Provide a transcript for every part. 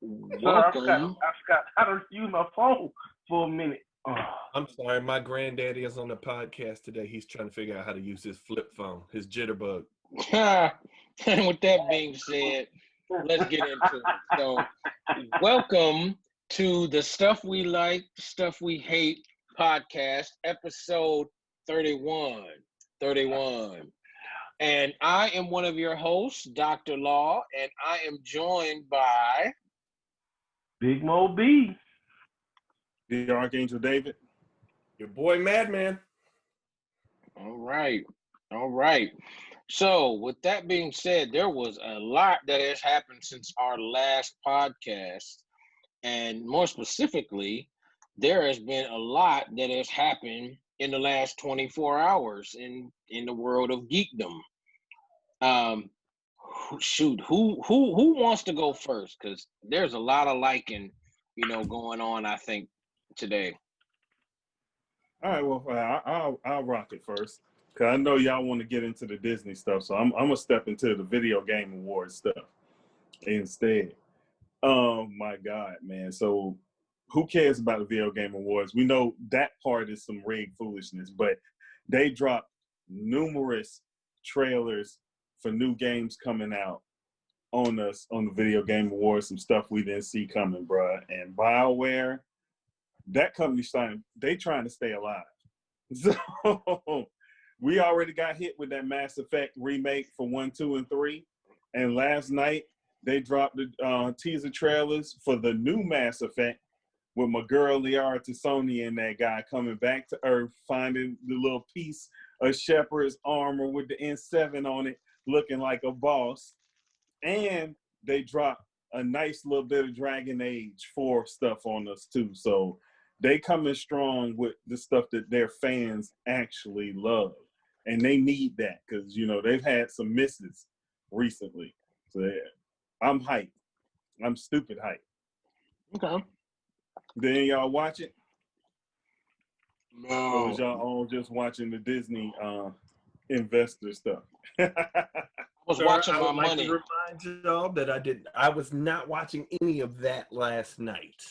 Welcome. I forgot how to use my phone for a minute. Oh. I'm sorry, my granddaddy is on the podcast today. He's trying to figure out how to use his flip phone, his jitterbug. And with that being said, let's get into it. So, welcome to the Stuff We Like, Stuff We Hate podcast, episode 31. And I am one of your hosts, Dr. Law, and I am joined by Big Mo B. The Archangel David. Your boy Madman. All right. So, with that being said, there was a lot that has happened since our last podcast. And more specifically, there has been a lot that has happened in the last 24 hours in the world of geekdom. Who wants to go first? Because there's a lot of liking, going on, I think, today. All right, well, I'll rock it first because I know y'all want to get into the Disney stuff, so I'm gonna step into the video game awards stuff instead. Oh my God, man! So who cares about the video game awards? We know that part is some rigged foolishness, but they dropped numerous trailers for new games coming out on us on the video game awards. Some stuff we didn't see coming, bruh. And BioWare, that company's trying to stay alive. So we already got hit with that Mass Effect remake for 1, 2, and 3. And last night they dropped the teaser trailers for the new Mass Effect with my girl Liara Tassoni and that guy coming back to Earth, finding the little piece of Shepard's armor with the N7 on it, looking like a boss. And they dropped a nice little bit of Dragon Age 4 stuff on us too. So they coming strong with the stuff that their fans actually love. And they need that because, they've had some misses recently. So yeah, I'm hyped. I'm stupid hyped. Okay. Then y'all watch it? No. Or was y'all all just watching the Disney investor stuff? I was watching my I would like money. to remind y'all that I was not watching any of that last night.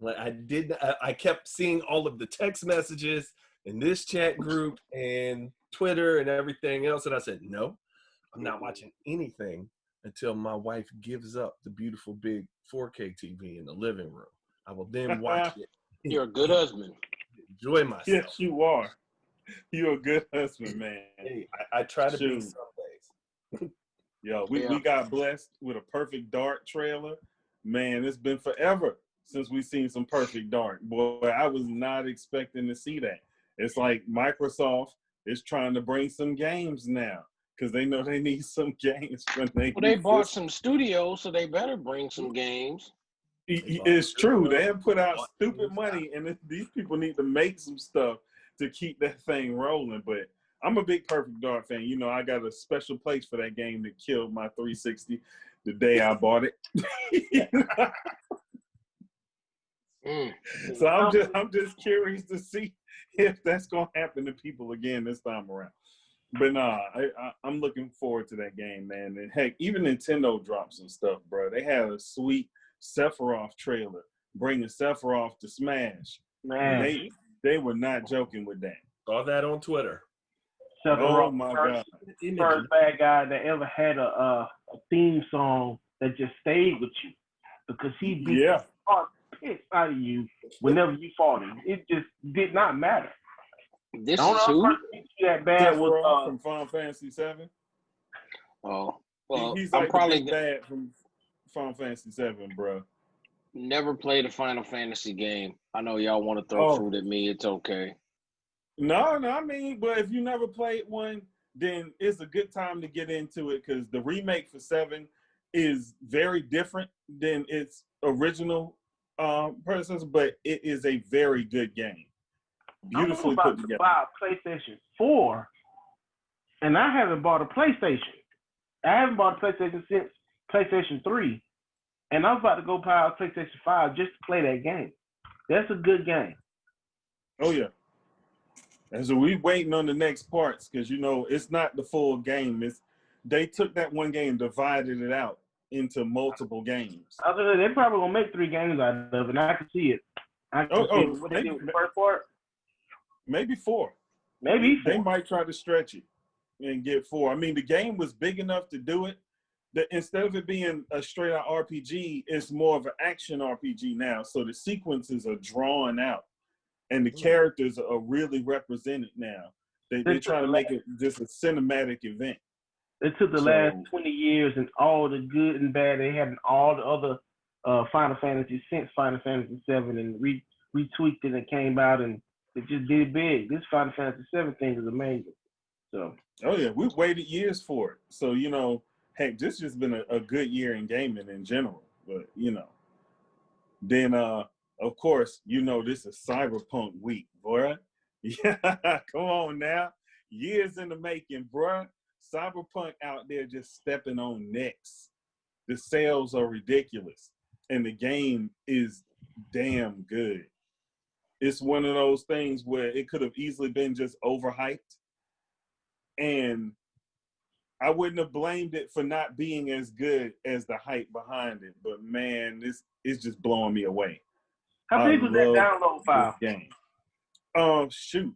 I kept seeing all of the text messages in this chat group and Twitter and everything else, and I said, no, I'm not watching anything until my wife gives up the beautiful big 4K TV in the living room. I will then watch it. You're a good husband. Enjoy myself. Yes, you are. You're a good husband, man. Hey, I try to be some days. Yo, we got blessed with a Perfect Dark trailer. Man, it's been forever since we've seen some Perfect Dark. Boy, I was not expecting to see that. It's like Microsoft is trying to bring some games now because they know they need some games when they bought some studios, so they better bring some games. It's true. They have put out stupid money, and these people need to make some stuff to keep that thing rolling. But I'm a big Perfect Dark fan. I got a special place for that game that killed my 360 the day I bought it. So I'm just curious to see if that's gonna happen to people again this time around. But nah, I'm looking forward to that game, man. And heck, even Nintendo dropped some stuff, bro. They had a sweet Sephiroth trailer bringing Sephiroth to Smash. Man, they were not joking with that. Saw that on Twitter. Sephiroth, oh my God! First bad guy that ever had a theme song that just stayed with you because he beat the piss out of you whenever you fought him. It just did not matter. This is who? That bad was from Final Fantasy VII. Oh, well, he's like I'm probably bad from Final Fantasy VII, bro. Never played a Final Fantasy game. I know y'all want to throw fruit at me. It's okay. No, I mean, but if you never played one, then it's a good time to get into it because the remake for 7 is very different than its original predecessor, but it is a very good game. Beautifully put together. I'm about to buy a PlayStation 4, and I haven't bought a PlayStation. I haven't bought a PlayStation since PlayStation 3, and I was about to go buy a PlayStation 5 just to play that game. That's a good game. Oh, yeah. And so we waiting on the next parts because, it's not the full game. They took that one game, divided it out into multiple games. I was gonna say, they probably gonna make 3 games out of it, and I can see it. I can see what they did with the first part. Maybe 4. Maybe 4. They might try to stretch it and get 4. I mean, the game was big enough to do it. That instead of it being a straight out RPG, it's more of an action RPG now. So the sequences are drawn out, and the characters are really represented now. They try to make it just a cinematic event. They took the last 20 years and all the good and bad they had in all the other Final Fantasy since Final Fantasy 7 and retweaked it and came out and it just did big. This Final Fantasy 7 thing is amazing. So. Oh yeah, we've waited years for it. So heck, this just been a good year in gaming in general. But then of course this is Cyberpunk week, boy. Yeah, come on now, years in the making, bruh. Cyberpunk out there just stepping on necks. The sales are ridiculous, and the game is damn good. It's one of those things where it could have easily been just overhyped, and I wouldn't have blamed it for not being as good as the hype behind it. But man, this is just blowing me away. How big was that download file? Game. Shoot.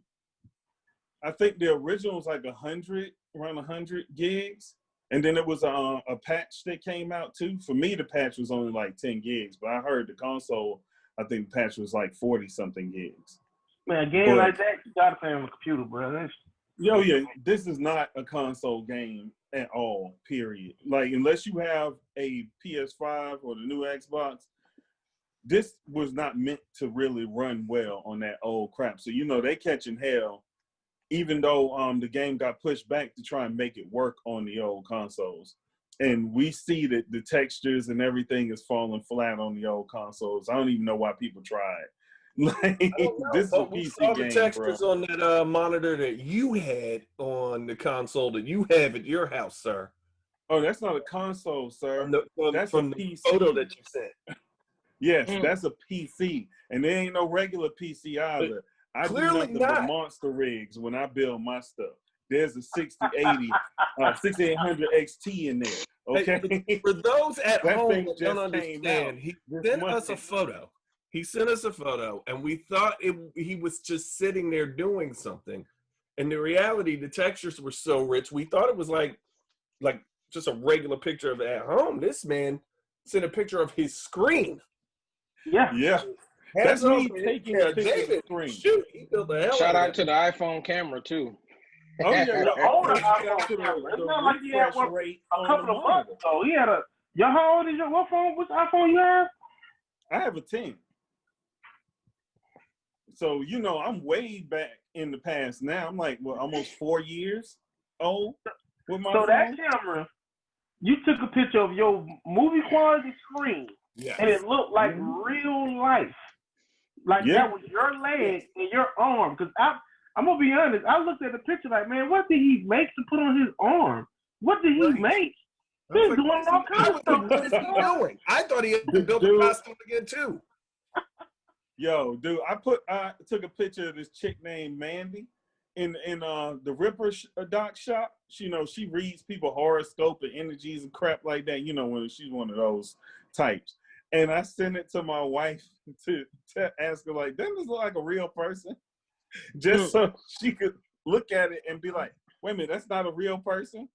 I think the original was like around 100 gigs. And then it was a patch that came out too. For me, the patch was only like 10 gigs, but I heard the console, I think the patch was like 40 something gigs. Man, a game like that, you gotta play on a computer, bro. Yeah, this is not a console game at all, period. Like, unless you have a PS5 or the new Xbox, this was not meant to really run well on that old crap. So, they catching hell, even though the game got pushed back to try and make it work on the old consoles. And we see that the textures and everything is falling flat on the old consoles. I don't even know why people tried. Like, this is a PC we saw the game, textures bro. on that monitor that you had on the console that you have at your house, sir. Oh, that's not a console, sir. That's from a PC. The photo that you sent. Yes, that's a PC, and there ain't no regular PC either. I do nothing but monster rigs when I build my stuff. There's a 6080, 6800 XT in there. Okay. For those at home that don't understand, he sent us a photo. He sent us a photo, and we thought he was just sitting there doing something. And the reality, the textures were so rich, we thought it was like just a regular picture of it at home. This man sent a picture of his screen. Yeah. That's me taking a picture of the screen. Shoot, he built the hell Shout out to the iPhone camera too. Oh yeah, the older iPhone camera. It's not like he had one a couple of months ago. He had a. How old is your what phone? Which iPhone you have? I have a 10. So I'm way back in the past now. I'm like almost 4 years old with my phone. That camera, you took a picture of your movie quality screen, and it looked like real life. Like that was your leg and your arm. Because I'm gonna be honest, I looked at the picture like, man, what did he make to put on his arm? What did he make? He's doing all kinds of stuff. What is he doing? I thought he had to build a costume again too. Yo, dude, I took a picture of this chick named Mandy in the Ripper doc shop. She reads people horoscope and energies and crap like that. When she's one of those types. And I sent it to my wife to ask her, like, doesn't this look like a real person? Just so she could look at it and be like, wait a minute, that's not a real person?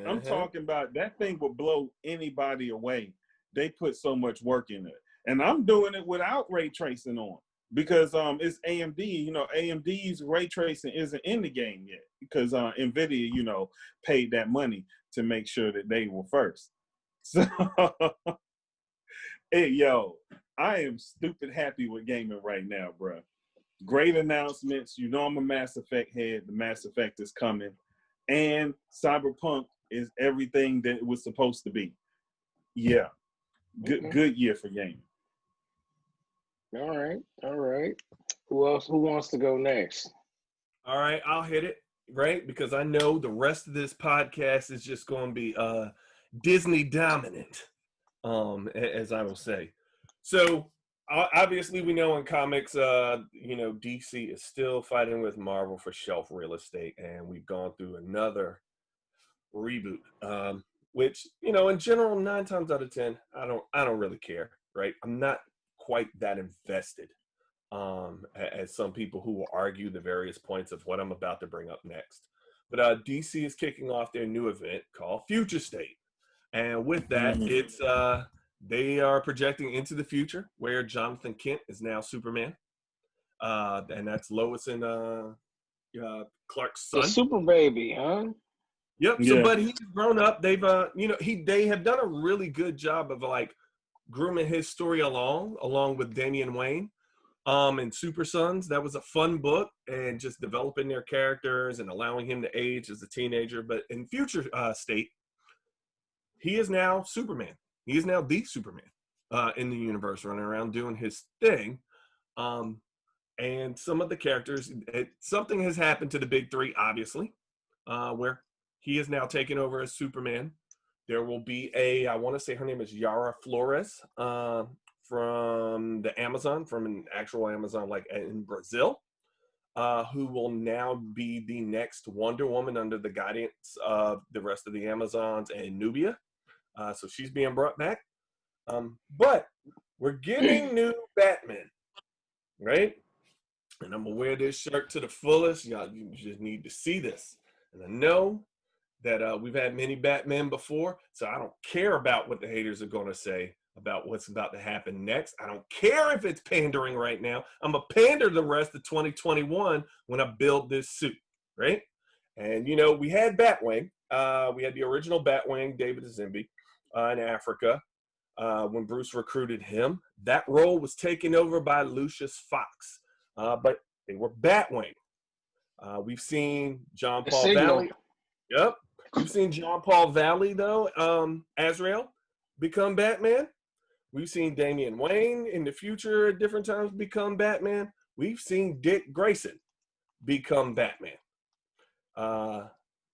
I'm talking about that thing would blow anybody away. They put so much work in it. And I'm doing it without ray tracing on because it's AMD. AMD's ray tracing isn't in the game yet because NVIDIA, paid that money to make sure that they were first. So, hey, yo, I am stupid happy with gaming right now, bro. Great announcements. I'm a Mass Effect head. The Mass Effect is coming. And Cyberpunk is everything that it was supposed to be. Yeah. Good year for gaming. All right. Who else? Who wants to go next? All right, I'll hit it, right? Because I know the rest of this podcast is just going to be Disney dominant, as I will say. So obviously, we know in comics, DC is still fighting with Marvel for shelf real estate, and we've gone through another reboot. which, you know, in general, 9 times out of 10, I don't really care, right? I'm not quite that invested as some people who will argue the various points of what I'm about to bring up next. But DC is kicking off their new event called Future State. And with that, it's they are projecting into the future where Jonathan Kent is now Superman. And that's Lois and Clark's The son. super baby, huh? Yep. Yeah. So, but he's grown up. They've, they have done a really good job of like grooming his story along with Damian Wayne, and Super Sons. That was a fun book, and just developing their characters and allowing him to age as a teenager. But in Future State, he is now Superman. He is now the Superman in the universe, running around doing his thing. And some of the characters, something has happened to the big three, obviously, where he is now taking over as Superman. There will be I want to say her name is Yara Flores from the Amazon, from an actual Amazon, like in Brazil, who will now be the next Wonder Woman under the guidance of the rest of the Amazons and Nubia. So she's being brought back. But we're getting new Batman, right? And I'm gonna wear this shirt to the fullest. Y'all, you just need to see this. And I know that we've had many Batmen before, so I don't care about what the haters are gonna say about what's about to happen next. I don't care if it's pandering right now. I'm gonna pander the rest of 2021 when I build this suit, right? And you know, we had Batwing. We had the original Batwing, David Zimby, in Africa. When Bruce recruited him, that role was taken over by Lucius Fox. But they were Batwing. We've seen John Paul Valley. Yep. We've seen John Paul Valley, though, Azrael, become Batman. We've seen Damian Wayne in the future at different times become Batman. We've seen Dick Grayson become Batman.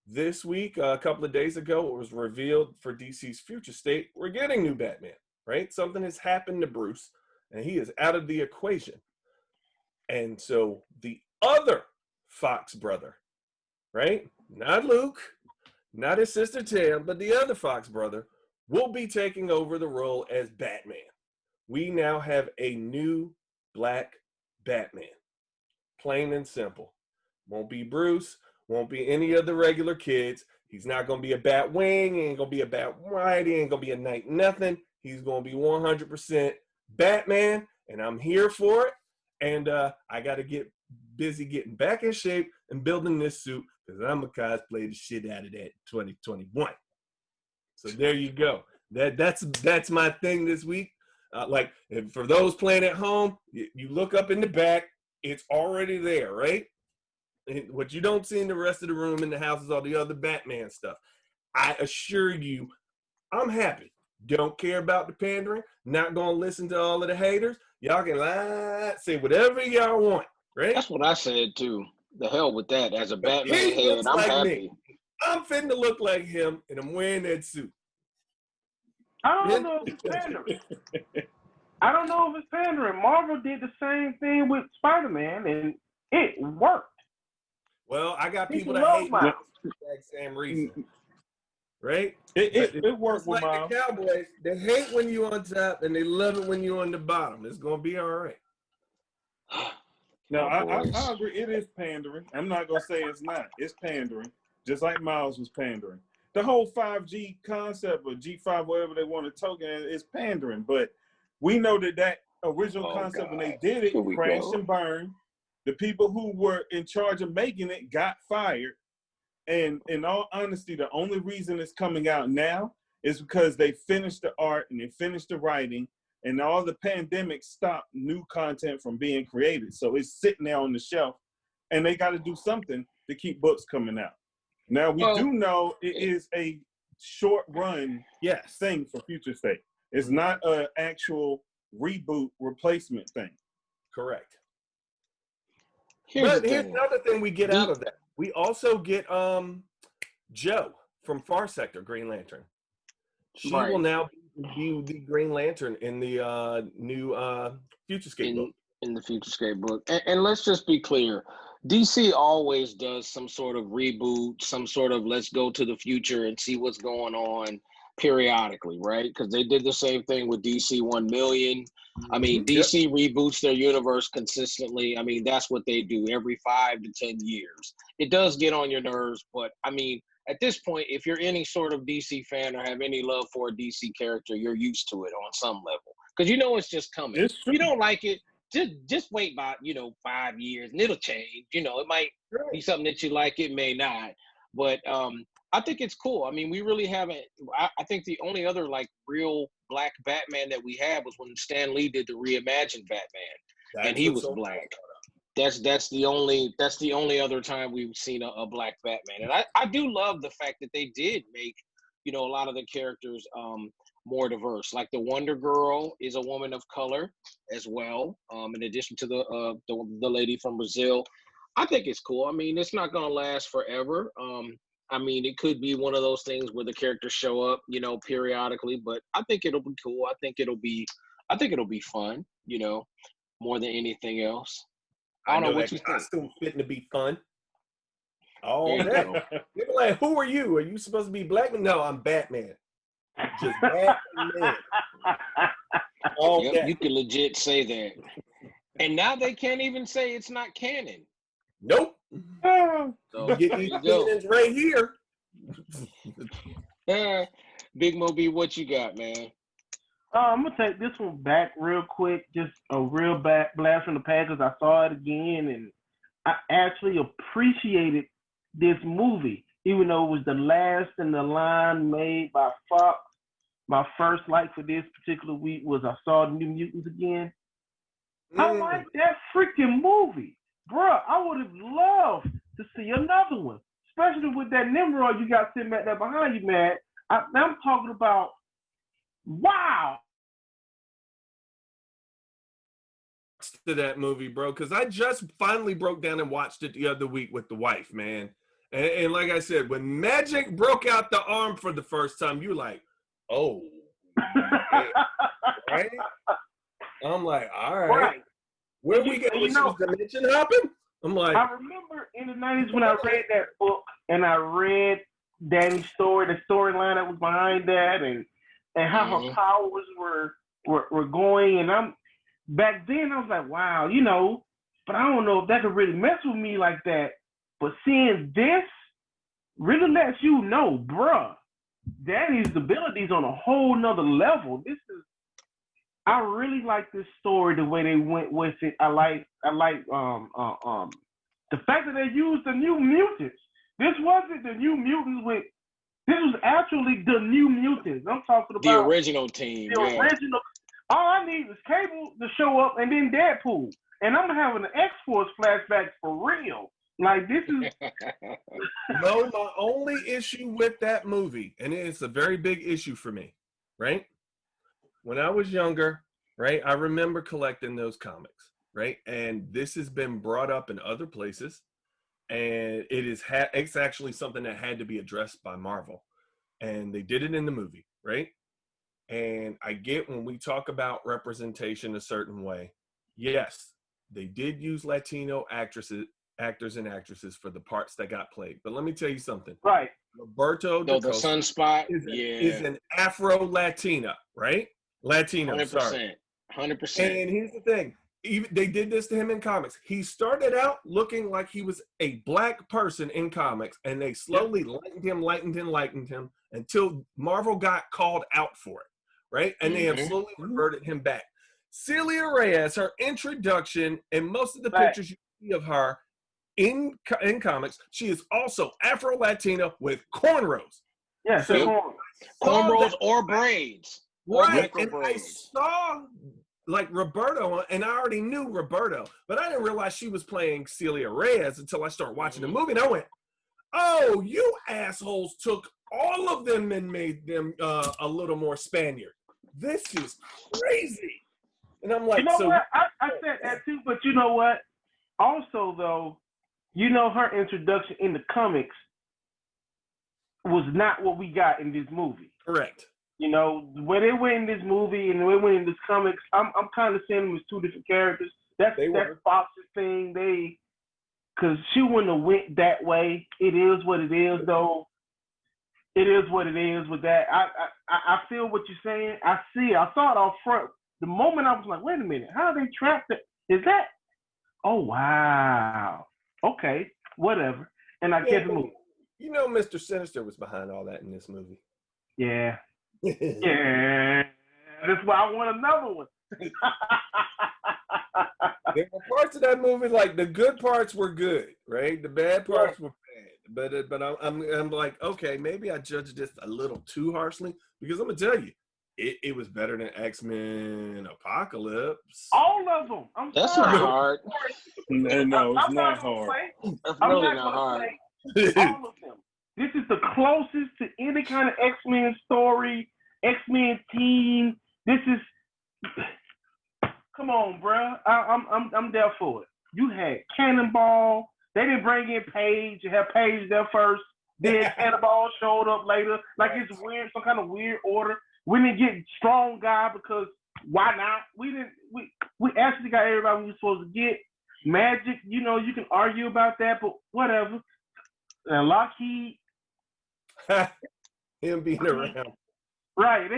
This week, a couple of days ago, it was revealed for DC's Future State, we're getting new Batman, right? Something has happened to Bruce, and he is out of the equation. And so the other Fox brother, right? Not Luke, not his sister Tam, but the other Fox brother will be taking over the role as Batman. We now have a new black Batman. Plain and simple. Won't be Bruce, won't be any of the regular kids. He's not going to be a Batwing, he ain't going to be a Bat-White, he ain't going to be a Night Nothing. He's going to be 100% Batman, and I'm here for it. And I got to get busy getting back in shape and building this suit because I'm going to cosplay the shit out of that 2021. So there you go. That's my thing this week. Like, for those playing at home, you look up in the back, it's already there, right? And what you don't see in the rest of the room in the house is all the other Batman stuff. I assure you, I'm happy. Don't care about the pandering. Not going to listen to all of the haters. Y'all can lie, say whatever y'all want, right? That's what I said too. The hell with that. As a Batman head, I'm like happy. Me. I'm finna to look like him, and I'm wearing that suit. I don't know if it's pandering. I don't know if it's pandering. Marvel did the same thing with Spider-Man, and it worked. Well, I got people that hate me for the exact same reason. Right? It works with like the Cowboys. They hate when you're on top and they love it when you're on the bottom. It's gonna be all right. No, I agree. It is pandering. I'm not gonna say it's not. It's pandering, just like Miles was pandering. The whole 5G concept or G5, whatever they want to token, is pandering. But we know that original concept when they did it crashed and burned. The people who were in charge of making it got fired. And in all honesty, the only reason it's coming out now is because they finished the art and they finished the writing, and all the pandemic stopped new content from being created. So it's sitting there on the shelf, and they got to do something to keep books coming out. Now, we do know it is a short run thing for Future State. It's not an actual reboot replacement thing. Correct. Here's another thing we get out of that. We also get Jo from Far Sector, Green Lantern. She will now be the Green Lantern in the new Futurescape book. in the Futurescape book. And let's just be clear. DC always does some sort of reboot, some sort of let's go to the future and see what's going on periodically, right? Because they did the same thing with DC 1 million. I mean, DC reboots their universe consistently. I mean, that's what they do every 5 to 10 years. It does get on your nerves, but I mean, at this point, if you're any sort of DC fan or have any love for a DC character, you're used to it on some level. Because you know it's just coming. If you don't like it, just wait about 5 years and it'll change. It might be something that you like, it may not. But I think it's cool. I mean, we really haven't. I think the only other like real black Batman that we had was when Stan Lee did the reimagined Batman, and he was black. That's the only other time we've seen a black Batman, and I do love the fact that they did make a lot of the characters more diverse. Like the Wonder Girl is a woman of color as well, in addition to the lady from Brazil. I think it's cool. I mean, it's not gonna last forever. I mean, it could be one of those things where the characters show up, periodically. But I think it'll be cool. I think it'll be fun. More than anything else. I don't know what you think. Costume fitting to be fun. All day. People like, who are you? Are you supposed to be black? No, I'm Batman. Just Batman. You can legit say that. And now they can't even say it's not canon. Nope. So get these canons right here. Big Moby, what you got, man? I'm gonna take this one back real quick, just a real blast from the past, because I saw it again and I actually appreciated this movie, even though it was the last in the line made by Fox. My first like for this particular week was I saw the New Mutants again. I like that freaking movie, bruh. I would have loved to see another one, especially with that Nimrod you got sitting back there behind you, man. I'm talking about, wow. To that movie, bro, because I just finally broke down and watched it the other week with the wife, man. And like I said, when Magic broke out the arm for the first time, you're like, oh, yeah. Right? I'm like, all right. Where we go? She was dimension hopping? I'm like, I remember in the 90s when I read that book and I read Danny's story, the storyline that was behind that, and how her powers were going, and back then I was like, wow, but I don't know if that could really mess with me like that. But seeing this really lets you know, bruh, Danny's abilities on a whole nother level. I really like this story, the way they went with it. I like the fact that they used the New Mutants. This wasn't the New Mutants this was actually the New Mutants. I'm talking about the original team. The original. All I need is Cable to show up and then Deadpool. And I'm having an X-Force flashback for real. Like, this is... No, my only issue with that movie, and it's a very big issue for me, right? When I was younger, right, I remember collecting those comics, right? And this has been brought up in other places, and it's actually something that had to be addressed by Marvel. And they did it in the movie, right? And I get when we talk about representation a certain way, yes, they did use Latino actors and actresses for the parts that got played. But let me tell you something. Right. Roberto the Sunspot is an Afro-Latina, right? Latino, 100%, sorry. 100%. And here's the thing. They did this to him in comics. He started out looking like he was a black person in comics, and they slowly lightened him until Marvel got called out for it, right? And they have slowly reverted him back. Celia Reyes, her introduction, and most of the pictures you see of her in comics, she is also Afro-Latina with cornrows. Yeah, so cornrows or braids. Right, and I saw like Roberto, and I already knew Roberto, but I didn't realize she was playing Celia Reyes until I started watching the movie, and I went, oh, you assholes took all of them and made them a little more Spaniard. This is crazy. And I'm like, what? I said that too, but you know what? Also, though, her introduction in the comics was not what we got in this movie. Correct. Where they went in this movie and they went in this comics, I'm kind of saying them as two different characters. That's They were. Fox's thing. Because she wouldn't have went that way. It is what it is, though. It is what it is with that. I feel what you're saying. I see it. I saw it off front. The moment I was like, wait a minute, how are they trapped? Is that? Oh, wow. Okay, whatever. And I kept moving. You know, Mr. Sinister was behind all that in this movie. Yeah. Yeah. That's why I want another one. There were parts of that movie, like the good parts were good, right? The bad parts were bad. But I'm like, okay, maybe I judged this a little too harshly, because I'm gonna tell you, it was better than X-Men Apocalypse. All of them. That's sorry. not hard. No, it's not hard. That's really not hard. All of them. This is the closest to any kind of X-Men story, X-Men team. This is. Come on, bro. I'm there for it. You had Cannonball. They didn't bring in Paige. You had Paige there first. Then Cannonball showed up later. Like it's weird, some kind of weird order. We didn't get Strong Guy because why not? We actually got everybody we were supposed to get. Magic, you can argue about that, but whatever. And Lockheed. Him being around. Right.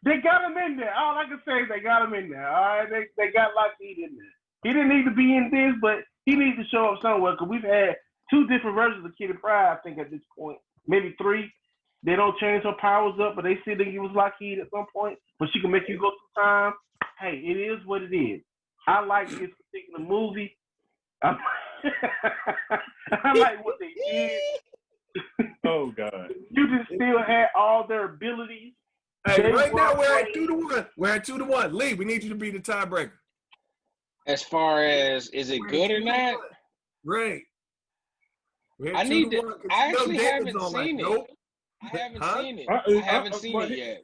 They got him in there. All I can say is they got him in there. All right, they got Lockheed in there. He didn't need to be in this, but he needs to show up somewhere because we've had 2 different versions of Kitty Pryde, I think, at this point. Maybe 3. They don't change her powers up, but they said they give us Lockheed at some point, but she can make you go through time. Hey, it is what it is. I like this particular movie. I like what they did. Oh, God. You just still had all their abilities. Hey, right now we're at 2-1. We're at 2-1. Lee, we need you to be the tiebreaker. As far as is it good or not? Right. I actually haven't seen it. Nope. I haven't seen it. I I haven't seen it yet.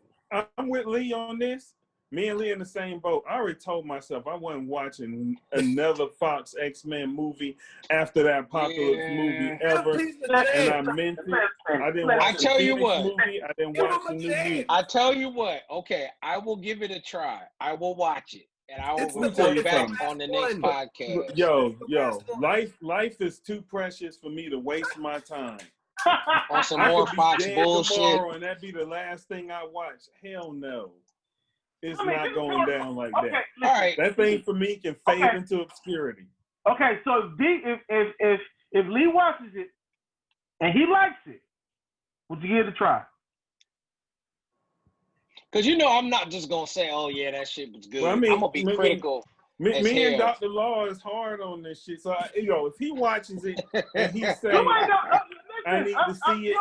I'm with Lee on this. Me and Lee in the same boat. I already told myself I wasn't watching another Fox X-Men movie after that Apocalypse movie ever. And I meant it. I didn't watch the movie. I didn't watch the new movie. I tell you what. Okay, I will give it a try. I will watch it. And I will report back on the next podcast. Yo, life is too precious for me to waste my time. On some more Fox bullshit. Tomorrow and that'd be the last thing I watch. Hell no. It's not going down like that. Okay, all right. That thing for me can fade into obscurity. Okay, so if Lee watches it and he likes it, would you give it a try? Because I'm not just gonna say, "Oh yeah, that shit was good." Well, I'm gonna be critical. Me and Dr. Law is hard on this shit. So if he watches it and he says, "I need to see it,"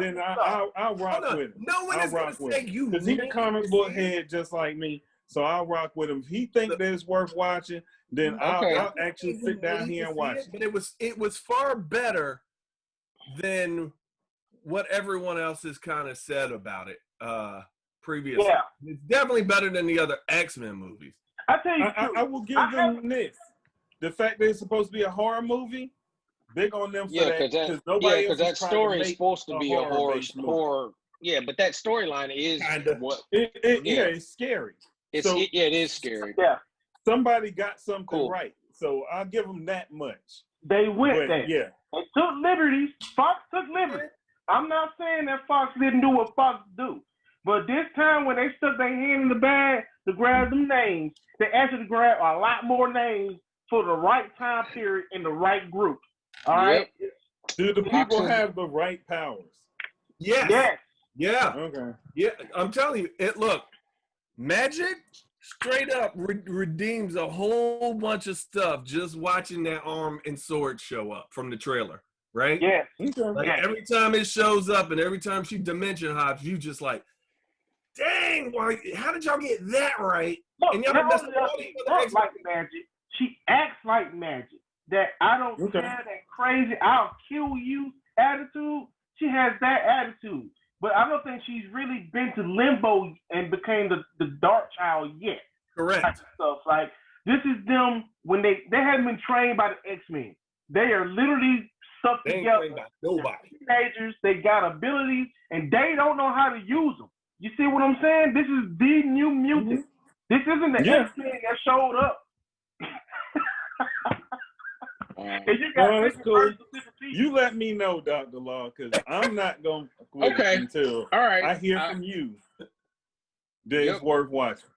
then I'll rock with him. No one is gonna say you. Because he's a comic book head just like me. So I'll rock with him. If he thinks that it's worth watching, then I'll actually sit down here and watch it. But it was far better than what everyone else has kind of said about it previously. Yeah. It's definitely better than the other X-Men movies. I tell you, I will give them this. The fact that it's supposed to be a horror movie, big on them for that. Because that story is supposed to be a horror. Yeah, but that storyline is what. It's scary. It is scary. Yeah. Somebody got something right. So I'll give them that much. They went there. Yeah. They took liberties. Fox took liberties. I'm not saying that Fox didn't do what Fox do. But this time when they stuck their hand in the bag to grab them names, they actually grabbed a lot more names for the right time period in the right group. All right? Do the people have the right powers? Yes. Yeah. Okay. Yeah, I'm telling you, look, Magic straight up redeems a whole bunch of stuff just watching that arm and sword show up from the trailer, right? Yeah. Like every time it shows up and every time she dimension hops, you just like, dang, how did y'all get that right? Look, and y'all messed up all these other like Magic. She acts like Magic. That I don't care, that crazy, I'll kill you attitude. She has that attitude. But I don't think she's really been to limbo and became the dark child yet. Correct. Type of stuff. Like, this is them when they haven't been trained by the X-Men. They are literally stuck together. Ain't trained by nobody. Teenagers, they got abilities, and they don't know how to use them. You see what I'm saying? This is the new mutant. This isn't the X-Men that showed up. And you got that's cool. You let me know, Dr. Law, because I'm not going to quit until I hear from you that it's worth watching.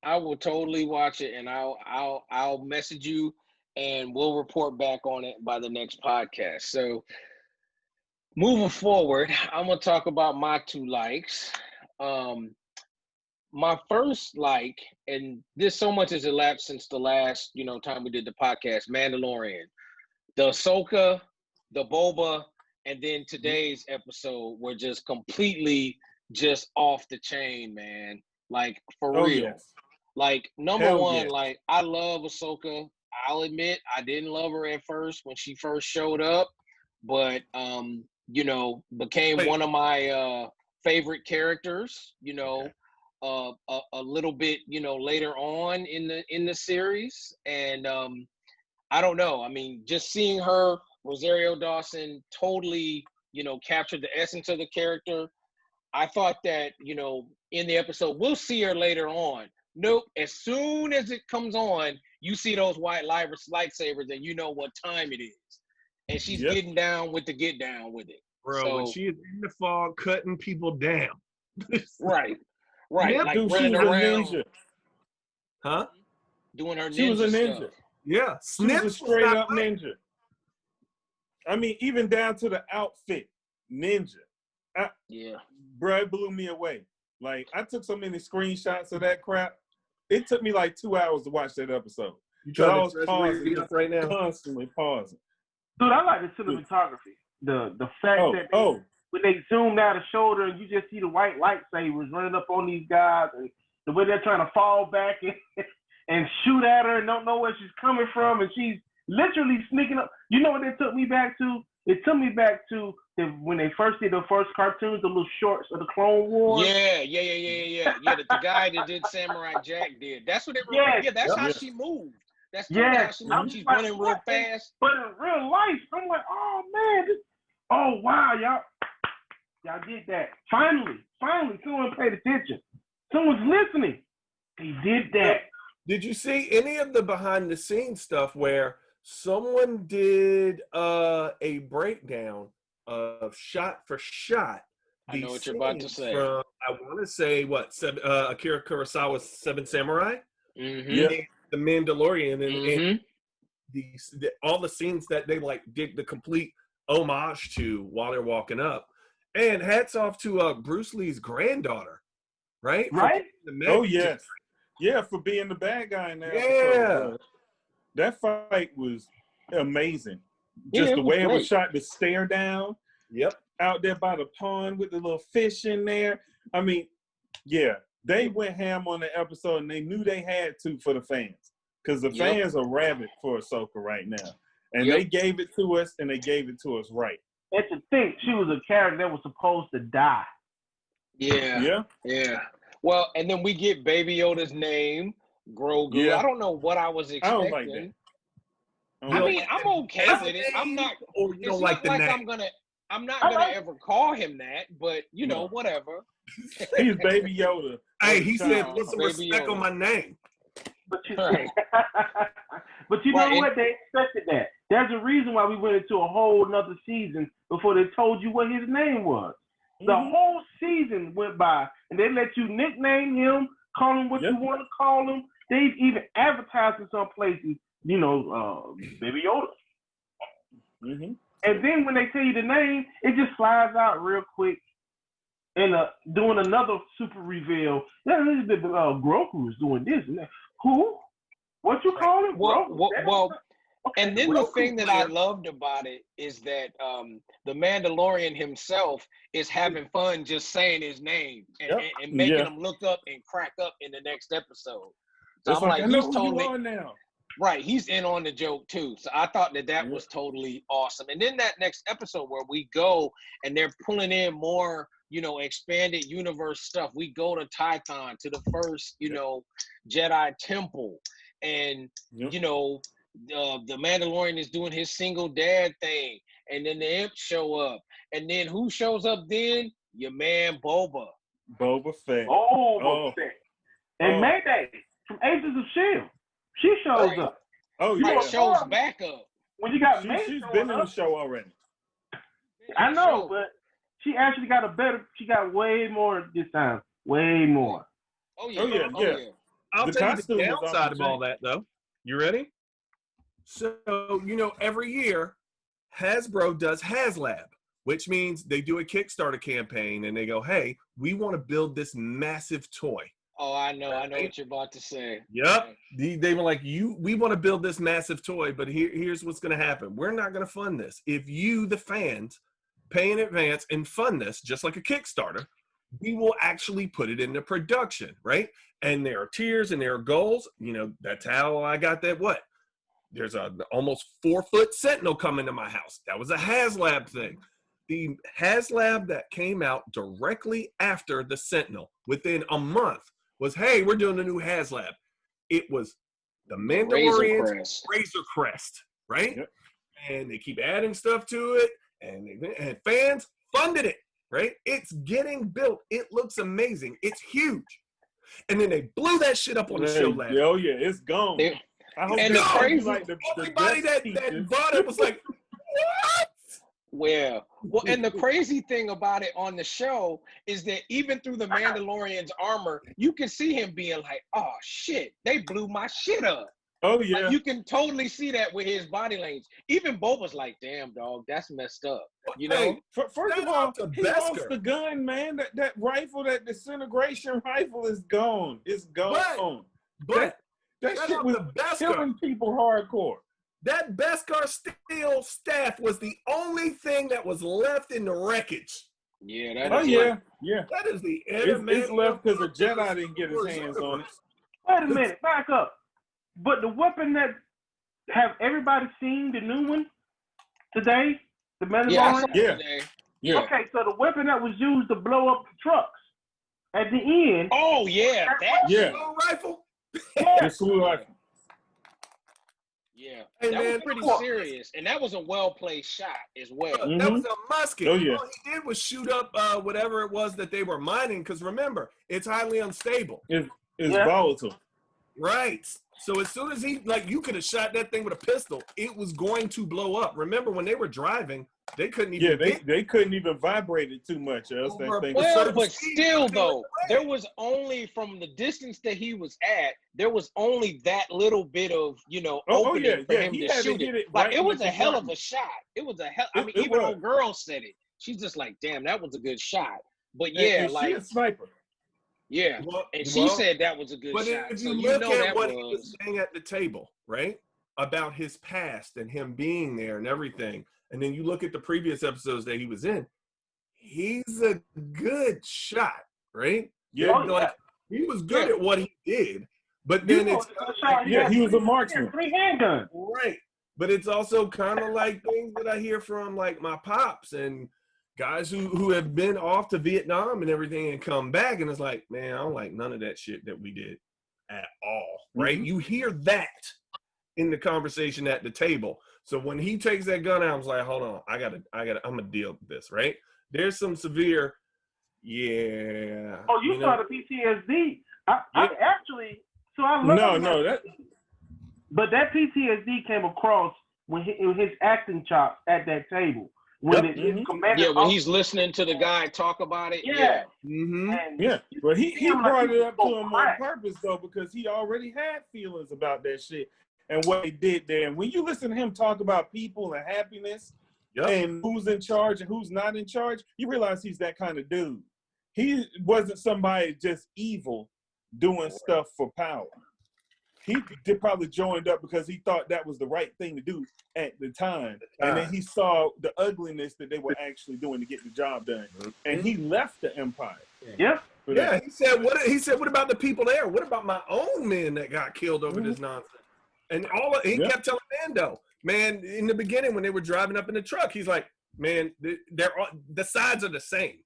I will totally watch it, and I'll message you, and we'll report back on it by the next podcast. So, moving forward, I'm gonna talk about my 2 likes. My first like, and this so much has elapsed since the last time we did the podcast, Mandalorian, the Ahsoka, the Boba, and then today's episode were just completely just off the chain, man. Like, for real. Yes. Like, number one, like, I love Ahsoka. I'll admit I didn't love her at first when she first showed up, but became one of my favorite characters, a little bit, later on in the series. And I don't know. I mean, just seeing her, Rosario Dawson, totally, captured the essence of the character. I thought that, in the episode, we'll see her later on. Nope. As soon as it comes on, you see those white lightsabers and you know what time it is. And she's getting down with it. Bro, so, when she is in the fog cutting people down. Right. Yep. Like Dude, running she was around. a ninja. Huh? Doing her ninja She was a ninja. stuff. Yeah. She was a straight up ninja. I mean, even down to the outfit, ninja. Bro, it blew me away. Like, I took so many screenshots of that crap. It took me like 2 hours to watch that episode. You trying to pause right now? Constantly pausing. Dude, I like the cinematography. The fact that when they zoomed out the shoulder and you just see the white lightsabers running up on these guys, and the way they're trying to fall back and shoot at her and don't know where she's coming from, and she's literally sneaking up. You know what it took me back to? It took me back to when they first did the first cartoons, the little shorts of the Clone Wars. Yeah. The guy that did Samurai Jack did. That's what it reminded. Yeah, that's how she moved. That's how she moved. She's running real fast. But in real life, I'm like, oh man, wow, y'all did that. Finally, someone paid attention. Someone's listening. They did that. Did you see any of the behind the scenes stuff where someone did a breakdown of shot for shot? I know what you're about to say. From, I want to say Akira Kurosawa's Seven Samurai, The Mandalorian, and all the scenes that they like did the complete homage to while they're walking up. And hats off to Bruce Lee's granddaughter, right? Oh yes, for being the bad guy in that episode. That fight was amazing. Just the way it was shot, the stare down. Yep. Out there by the pond with the little fish in there. I mean, they went ham on the episode and they knew they had to for the fans. Because the fans are rabid for Ahsoka right now. And they gave it to us, and they gave it to us right. And to think she was a character that was supposed to die. Yeah. Well, and then we get Baby Yoda's name, Grogu. Yeah. I don't know what I was expecting. I don't like that. I mean, I'm okay with it. I'm not. Or you don't like the name. I'm not gonna ever call him that, but whatever. He's Baby Yoda. Hey, he said, "Put some respect on my name." But you know what? They expected that. There's a reason why we went into a whole nother season before they told you what his name was. The whole season went by, and they let you nickname him, call him what you want to call him. They've even advertised in some places, Baby Yoda. And then when they tell you the name, it just slides out real quick. And doing another super reveal. Grogu is doing this and that. Who? What you call him? Well, and then the thing that I loved about it is that the Mandalorian himself is having fun just saying his name and making him look up and crack up in the next episode. So I'm like, he's totally now. Right, he's in on the joke too. So I thought that was totally awesome. And then that next episode where we go and they're pulling in more, expanded universe stuff. We go to Tython, to the first, Jedi temple. And, the Mandalorian is doing his single dad thing. And then the imps show up. And then who shows up then? Your man Boba. Boba Fett. Boba Fett. And Mayday. Agents of S.H.I.E.L.D. She shows Right. up. Oh Like, yeah, shows back up. When you got she's May been showing in the up, show already. I know, but she actually got she got way more this time. Way more. Oh yeah. Oh yeah, Oh yeah. yeah. I'll The tell you the costume was off downside the of all chain. that, though. You ready? So, every year, Hasbro does HasLab, which means they do a Kickstarter campaign and they go, hey, we want to build this massive toy. Oh, I know what you're about to say. Yep. They were like, we want to build this massive toy, but here's what's going to happen. We're not going to fund this. If you, the fans, pay in advance and fund this, just like a Kickstarter, we will actually put it into production, right? And there are tiers and there are goals. That's how I got that. There's a almost 4-foot Sentinel coming to my house. That was a HasLab thing. The HasLab that came out directly after the Sentinel, within a month, was, hey, we're doing a new HasLab. It was the Mandalorian Razor Crest, right? Yep. And they keep adding stuff to it, and fans funded it, right? It's getting built. It looks amazing. It's huge. And then they blew that shit up on the show last. Oh yeah, it's gone. I hope And the crazy, like everybody that bought it was like, what? Well, and the crazy thing about it on the show is that even through the Mandalorian's armor, you can see him being like, "Oh shit, they blew my shit up." Oh yeah, Like, you can totally see that with his body language. Even Boba's like, "Damn, dog, that's messed up." Hey, first of all, he lost the gun, man. That rifle, that disintegration rifle, is gone. It's gone. But that shit was killing people hardcore. That Beskar steel staff was the only thing that was left in the wreckage. Yeah, that yeah. That is the it's left because a Jedi didn't get his hands on it. Wait a minute, back up. But the weapon that have everybody seen the new one today, the Mandalorian? Yeah. Okay, so the weapon that was used to blow up the trucks at the end. Oh yeah, that rifle. The slew rifle. Yeah, that was pretty serious, and that was a well-placed shot as well. Mm-hmm. That was a musket. Oh, yeah. All he did was shoot up whatever it was that they were mining, because remember, it's highly unstable. It's volatile. Right. So as soon as you could have shot that thing with a pistol, it was going to blow up. Remember, when they were driving, they couldn't even they couldn't even vibrate it too much. Else but still, though, there was only, from the distance that he was at, there was only that little bit of, opening for him to shoot it. Like, it was a hell of a shot. It was a hell. I mean, even old girl said it. She's just like, damn, that was a good shot. But yeah, and she a sniper. Yeah, and she said that was a good shot. But if you look at what he was saying at the table, right, about his past and him being there and everything, and then you look at the previous episodes that he was in, he's a good shot, right? Yeah, he was good at what he did, but then he was a marksman. 3 handguns. Right, but it's also kind of like things that I hear from like my pops and guys who have been off to Vietnam and everything and come back, and it's like, man, I don't like none of that shit that we did at all, right? Mm-hmm. You hear that in the conversation at the table. So when he takes that gun out, I was like, hold on, I'm gonna deal with this, right? There's some severe, Oh, you saw the PTSD. I actually, so I love that. But that PTSD came across when his acting chops at that table. When when he's listening to the guy talk about it. Yeah. Mm-hmm. But he brought it up to him on purpose, though, because he already had feelings about that shit and what he did there. And when you listen to him talk about people and happiness and who's in charge and who's not in charge, you realize he's that kind of dude. He wasn't somebody just evil doing stuff for power. He probably joined up because he thought that was the right thing to do at the time. And then he saw the ugliness that they were actually doing to get the job done. And he left the Empire. Yeah. He said, what about the people there? What about my own men that got killed over this nonsense? And he kept telling Mando, man, in the beginning when they were driving up in the truck, he's like, man, the sides are the same.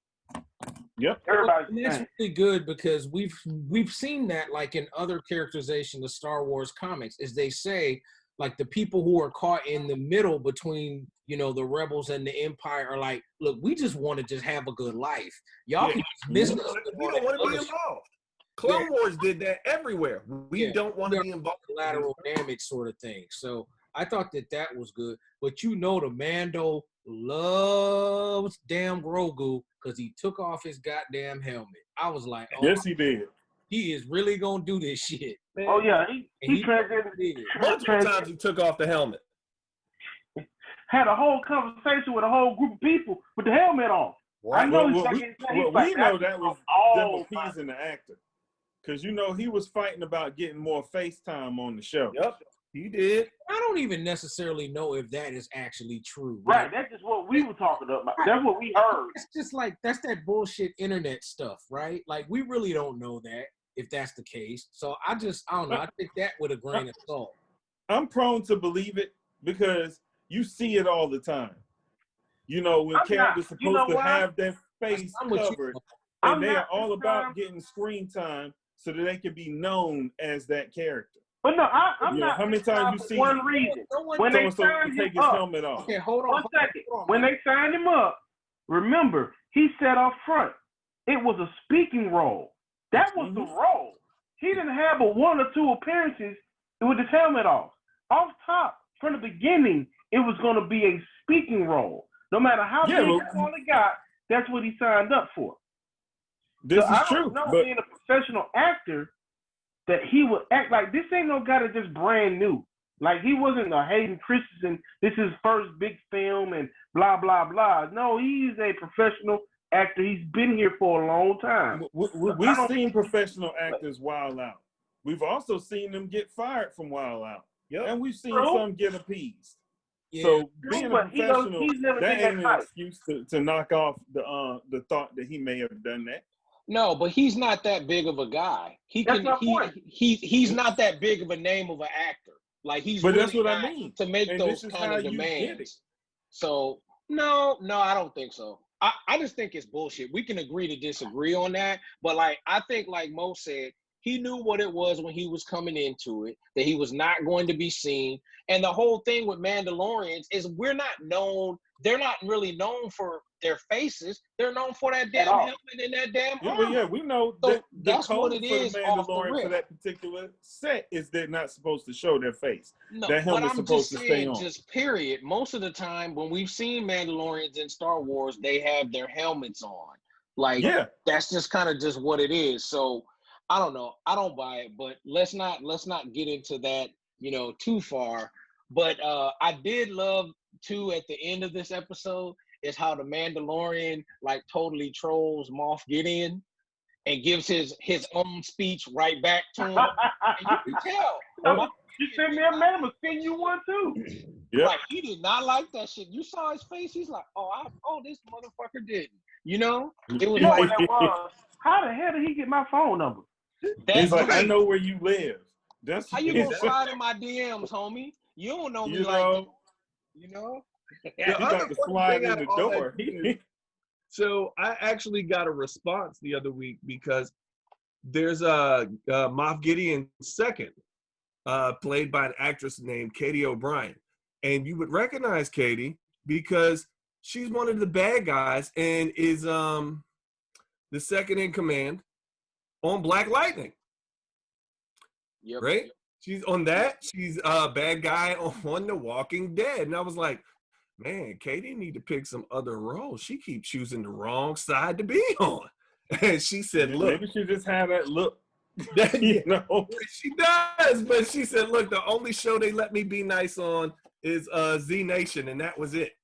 Yep. And that's really good because we've seen that, like, in other characterization of Star Wars comics, is they say, like, the people who are caught in the middle between, the rebels and the Empire are like, look, we just want to just have a good life. Y'all can just miss us. We don't want to be involved. Clone Wars did that everywhere. We don't want to be involved in collateral damage sort of thing. So I thought that was good. But the Mando loves damn Grogu because he took off his goddamn helmet. I was like, oh, yes, he did. He is really gonna do this shit. Man. Oh yeah, he multiple times he took off the helmet. Had a whole conversation with a whole group of people with the helmet on. Right. I know we know that was them appeasing the actor. Because, he was fighting about getting more FaceTime on the show. Yep, he did. I don't even necessarily know if that is actually true. Right, that's just what we were talking about. That's what we heard. It's just like, that's that bullshit internet stuff, right? Like, we really don't know that, if that's the case. So I don't know. I think that with a grain of salt. I'm prone to believe it because you see it all the time. When characters supposed to have their face covered, and they are all about getting screen time so that they can be known as that character. But no, I'm not. How many times you see one reason when they signed him take his helmet off? Okay, hold on. 1 second. When they signed him up, remember he said up front it was a speaking role. That was the role. He didn't have but 1 or 2 appearances with his helmet off. Off top, from the beginning, it was going to be a speaking role. No matter how big he only got, that's what he signed up for. This is true. But being a professional actor, that he would act like this ain't no guy that's just brand new. Like he wasn't a Hayden Christensen. This is his first big film and blah blah blah. No, he's a professional actor. He's been here for a long time. We've seen professional actors wild out. We've also seen them get fired from wild out. Yep. And we've seen some get appeased. Yeah. So being a professional, that ain't an excuse to knock off the thought that he may have done that. No, but he's not that big of a guy. He's not that big of a name of an actor. Like he's but really that's what not I mean. To make those kind of demands. So no, I don't think so. I just think it's bullshit. We can agree to disagree on that, but like I think, like Mo said, he knew what it was when he was coming into it, that he was not going to be seen. And the whole thing with Mandalorians is we're not known. They're not really known for their faces. They're known for that damn helmet and that damn armor. Yeah, we know so that's what it is. The Mandalorian for that particular set is they're not supposed to show their face. No, that helmet's supposed to stay on. Just period. Most of the time when we've seen Mandalorians in Star Wars, they have their helmets on. Like that's just kind of just what it is. So I don't know. I don't buy it, but let's not get into that, too far. But I did love too at the end of this episode is how the Mandalorian like totally trolls Moff Gideon and gives his own speech right back to him. And you can tell. You sent me a man, I'll send you one too. Yeah. Like he did not like that shit. You saw his face. He's like, this motherfucker didn't. It was like, how the hell did he get my phone number? He's like, I know where you live. That's how you gonna slide in my DMs, homie? You don't know me like that. You got to slide in the door. So I actually got a response the other week because there's a Moff Gideon second, played by an actress named Katie O'Brien, and you would recognize Katie because she's one of the bad guys and is the second in command on Black Lightning. Yep. Right? She's on that. She's a bad guy on The Walking Dead. And I was like, man, Katie need to pick some other roles. She keeps choosing the wrong side to be on. And she said, look. Maybe she just had that look. She does. But she said, look, the only show they let me be nice on is Z Nation. And that was it.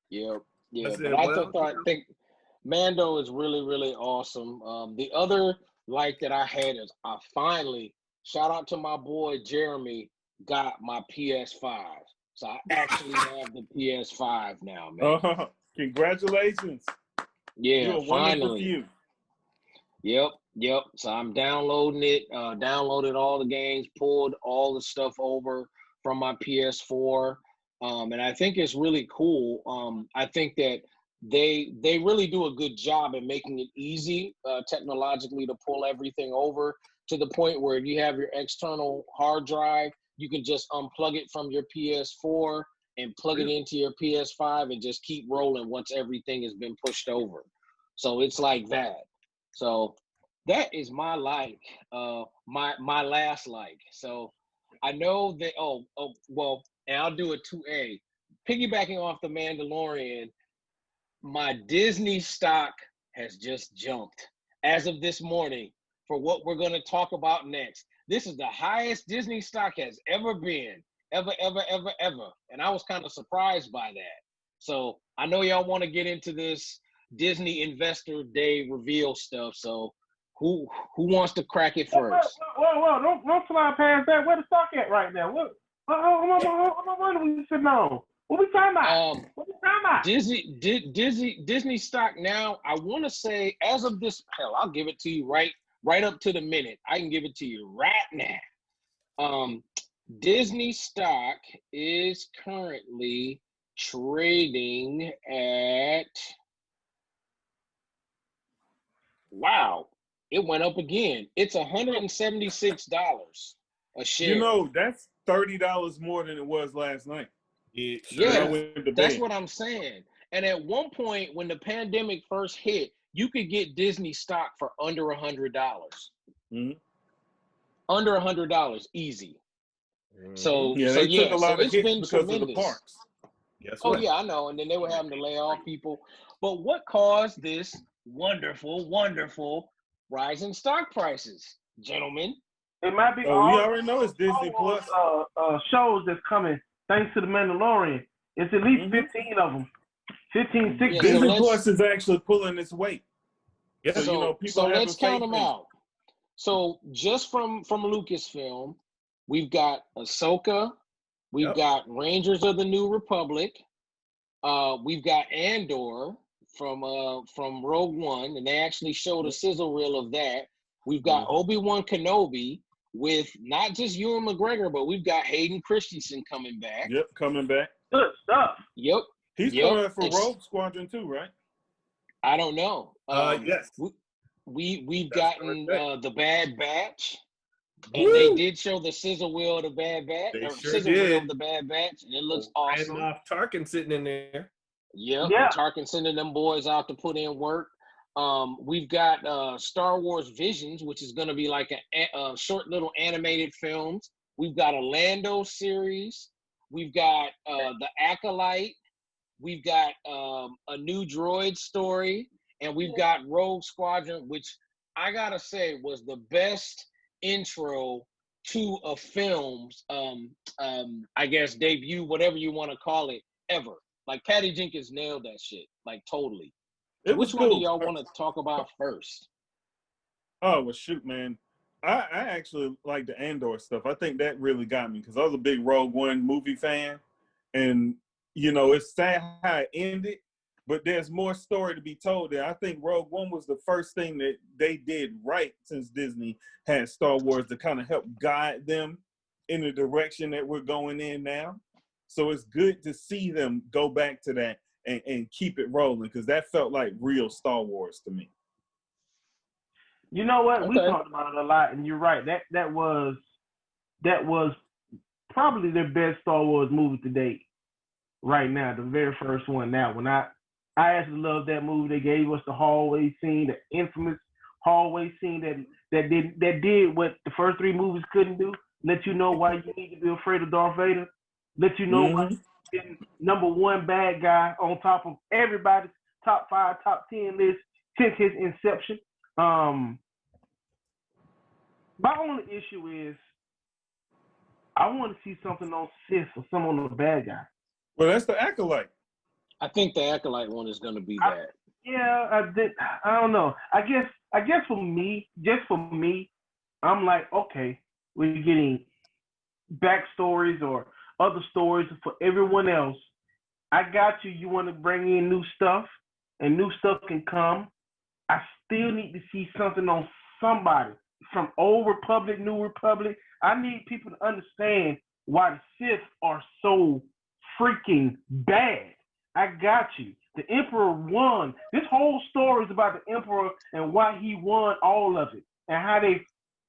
Yeah. I think Mando is really, really awesome. The other that I had is I finally, shout out to my boy Jeremy, got my PS5. So I actually have the PS5 now, man. Congratulations. Yeah, finally. Yep. So I'm downloading it, downloaded all the games, pulled all the stuff over from my PS4. And I think it's really cool. I think that they really do a good job in making it easy technologically to pull everything over to the point where if you have your external hard drive, you can just unplug it from your PS4 and plug it into your PS5 and just keep rolling once everything has been pushed over. So it's like that. So That is my like, my last like. So I know that. Oh, well, and I'll do a 2A. Piggybacking off the Mandalorian, my Disney stock has just jumped as of this morning for what we're going to talk about next. This is the highest Disney stock has ever been, ever. And I was kind of surprised by that. So I know y'all want to get into this Disney Investor Day reveal stuff. So who wants to crack it first? Whoa, don't fly past that. Where the stock at right now? What are we sitting on? What we talking about? What we talking about? Disney stock now, I want to say as of this, hell, I'll give it to you right up to the minute. I can give it to you right now. Disney stock is currently trading at, wow, it went up again. It's $176 a share. You know, that's $30 more than it was last night. Yeah, that's what I'm saying. And at one point, when the pandemic first hit, you could get Disney stock for under $100. Mm-hmm. Under $100, easy. Mm-hmm. So they took a lot of it's hits been because tremendous. of the parks. Oh yeah, I know. And then they were having to lay off people. But what caused this wonderful rise in stock prices, gentlemen? It might be we already know it's Disney Plus shows that's coming thanks to the Mandalorian. It's at least 15 of them. 15, 16. Yeah, Disney Plus is actually pulling its weight. Yeah. So, you know, people have let's count them out. So just from Lucasfilm, we've got Ahsoka, we've got Rangers of the New Republic, we've got Andor from Rogue One, and they actually showed a sizzle reel of that. We've got Obi-Wan Kenobi with not just Ewan McGregor, but we've got Hayden Christensen coming back. Yep, coming back. Good stuff. Yep. He's coming for Rogue Squadron too, right? I don't know. Yes. We've gotten the Bad Batch, and they did show the sizzle wheel of the Bad Batch, They or sure sizzle did. reel of the Bad Batch, and it looks awesome. And Tarkin sitting in there. Yep. Yeah. Tarkin sending them boys out to put in work. We've got Star Wars Visions, which is going to be like a short little animated films. We've got a Lando series. We've got the Acolyte. We've got a new droid story, and we've got Rogue Squadron, which I gotta say was the best intro to a film's, I guess, debut, whatever you want to call it, ever. Like Patty Jenkins nailed that shit, like totally. So which one do y'all want to talk about first? Oh, well, shoot, man. I actually like the Andor stuff. I think that really got me because I was a big Rogue One movie fan. And, you know, it's sad how it ended, but there's more story to be told there. I think Rogue One was the first thing that they did right since Disney had Star Wars to kind of help guide them in the direction that we're going in now. So it's good to see them go back to that and keep it rolling because that felt like real Star Wars to me. You know what? Okay. We talked about it a lot, and you're right. That was probably their best Star Wars movie to date. Right now, the very first one. Now, when I actually loved that movie. They gave us the hallway scene, the infamous hallway scene that did what the first three movies couldn't do. Let you know why you need to be afraid of Darth Vader. Let you know why he's number one bad guy on top of everybody's top 5, top 10 list since his inception. My only issue is I want to see something on Sith or something on the bad guy. Well, that's the Acolyte. I think the Acolyte one is going to be that. I don't know. I guess for me, I'm like, okay, we're getting backstories or other stories for everyone else. I got you. You want to bring in new stuff, and new stuff can come. I still need to see something on somebody from Old Republic, New Republic. I need people to understand why the Sith are so freaking bad. I got you. The Emperor won. This whole story is about the Emperor and why he won all of it and how they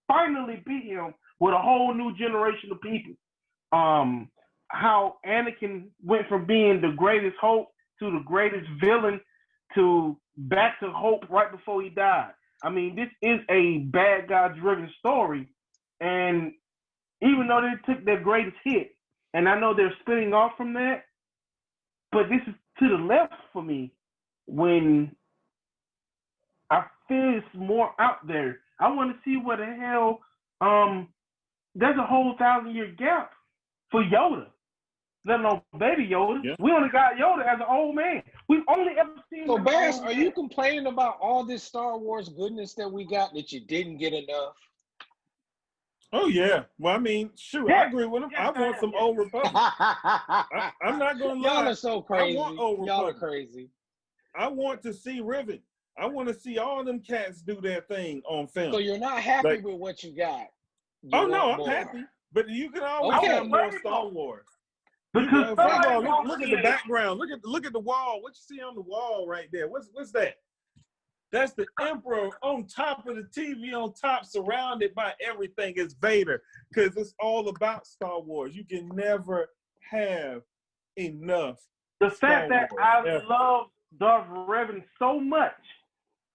finally beat him with a whole new generation of people. How Anakin went from being the greatest hope to the greatest villain to back to hope right before he died. I mean, this is a bad guy driven story, and even though they took their greatest hit, and I know they're spinning off from that, but this is to the left for me when I feel it's more out there. I want to see what the hell. There's a whole 1,000-year gap for Yoda, let alone Baby Yoda. Yeah. We only got Yoda as an old man. We've only ever seen. So, Bass, are you complaining about all this Star Wars goodness that we got that you didn't get enough? Oh yeah. Well, I mean, shoot, Yeah. I agree with him. Yeah, I want some old Republic. I'm not gonna lie. Y'all are so crazy. I want old Y'all are Republic. crazy. I want to see Riven. I want to see all them cats do their thing on film. So you're not happy Like- with what you got? You Oh no, want I'm more. happy. But you can always Okay. have more Star Wars. Because First of all, somebody look at the background. Look at the wall. What you see on the wall right there? What's that? That's the Emperor on top of the TV on top, surrounded by everything. It's Vader, because it's all about Star Wars. You can never have enough. The fact that I ever. love Darth Revan so much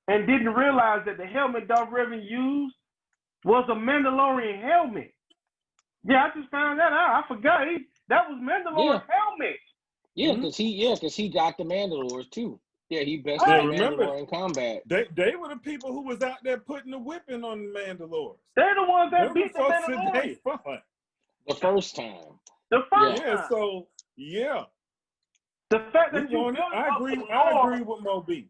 and didn't realize that the helmet Darth Revan used was a Mandalorian helmet. Yeah, I just found that out. I forgot that was Mandalorian helmet. Yeah, Mm-hmm. because he got the Mandalores too. Yeah, he best Hey, in remember- Mandalore in combat. They were the people who was out there putting the whipping on the Mandalores. They're the ones that Them beat the folks said they Mandalorian. fought. The first time. The first Yeah, time. so yeah. The fact We that you want it. building I up agree. the I lore, agree with Moby.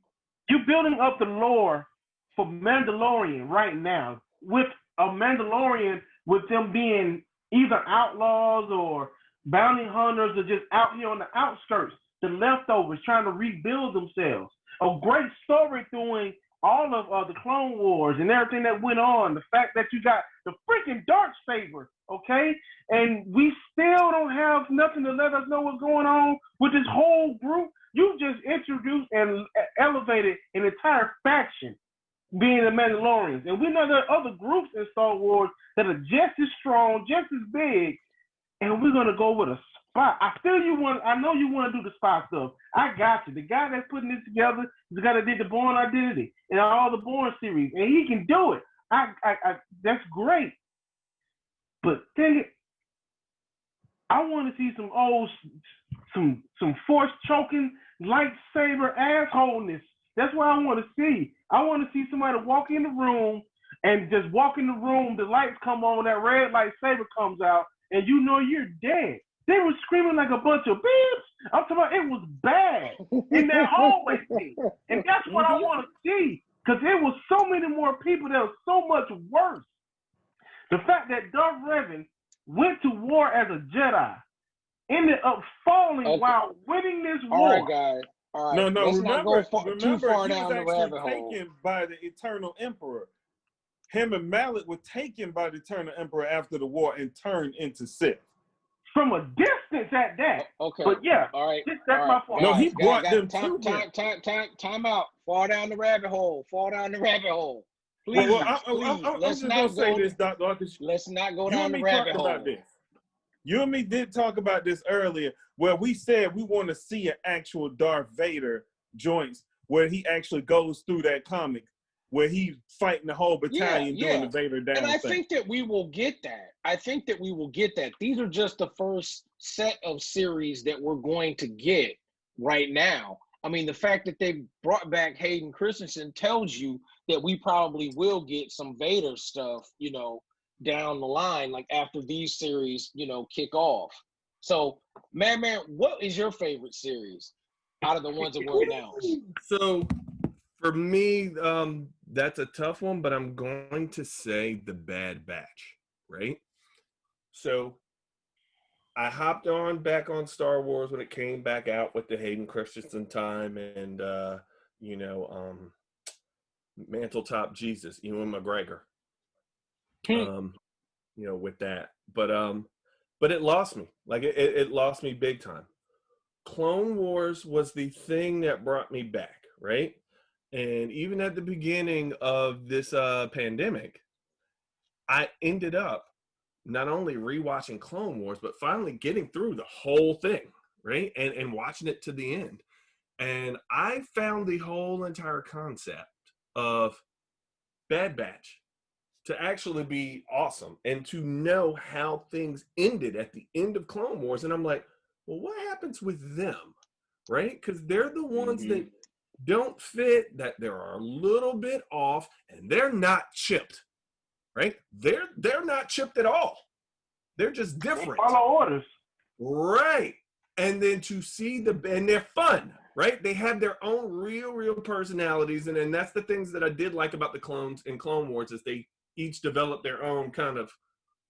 you building up the lore for Mandalorian right now with a Mandalorian with them being either outlaws or bounty hunters or just out here on the outskirts, the leftovers trying to rebuild themselves. A great story doing all of the Clone Wars and everything that went on. The fact that you got the freaking Darksaber, okay? And we still don't have nothing to let us know what's going on with this whole group. You just introduced and elevated an entire faction being the Mandalorians. And we know there are other groups in Star Wars that are just as strong, just as big, and we're going to go with a spy. I know you want to do the spy stuff. I got you. The guy that's putting this together is the guy that did the Bourne Identity and all the Bourne series, and he can do it. That's great. But dang it, I want to see some force choking, lightsaber assholeness. That's what I want to see. I want to see somebody walk in the room and just walk in the room, the lights come on, that red lightsaber comes out, and you know you're dead. They were screaming like a bunch of beeps. I'm talking about it was bad in that hallway scene. And that's what I want to see. Because there was so many more people that was so much worse. The fact that Darth Revan went to war as a Jedi, ended up falling while winning this war. All right, guys. All right. No. Let's Remember, not go too far he down was the actually rabbit hole. taken by the Eternal Emperor. Him and Mallet were taken by the Eternal Emperor after the war and turned into Sith. From a distance at that. Okay. But yeah, all right. that's my point. No, he brought them to him. Time out. Fall down the rabbit hole. Please, I'm just gonna say this, Dr. Arcus. Let's not go You down and the me rabbit talked hole. about this. You and me did talk about this earlier, where we said we want to see an actual Darth Vader joints where he actually goes through that comic, where he's fighting the whole battalion doing the Vader down and I thing. think that we will get that. These are just the first set of series that we're going to get right now. I mean, the fact that they brought back Hayden Christensen tells you that we probably will get some Vader stuff, down the line, like after these series, kick off. So, man, what is your favorite series out of the ones that were announced? So, for me, that's a tough one, but I'm going to say The Bad Batch, right? So, I hopped back on Star Wars when it came back out with the Hayden Christensen time and, Mantletop Jesus, Ewan McGregor. With that. But it lost me. Like, it lost me big time. Clone Wars was the thing that brought me back, right? And even at the beginning of this pandemic, I ended up not only rewatching Clone Wars, but finally getting through the whole thing, right? And watching it to the end. And I found the whole entire concept of Bad Batch to actually be awesome and to know how things ended at the end of Clone Wars. And I'm like, well, what happens with them? Right? Because they're the ones that don't fit, that they're a little bit off, and they're not chipped. Right? They're not chipped at all. They're just different. They follow orders. Right. And then to see and they're fun, right? They have their own real personalities. And that's the things that I did like about the clones in Clone Wars is they each develop their own kind of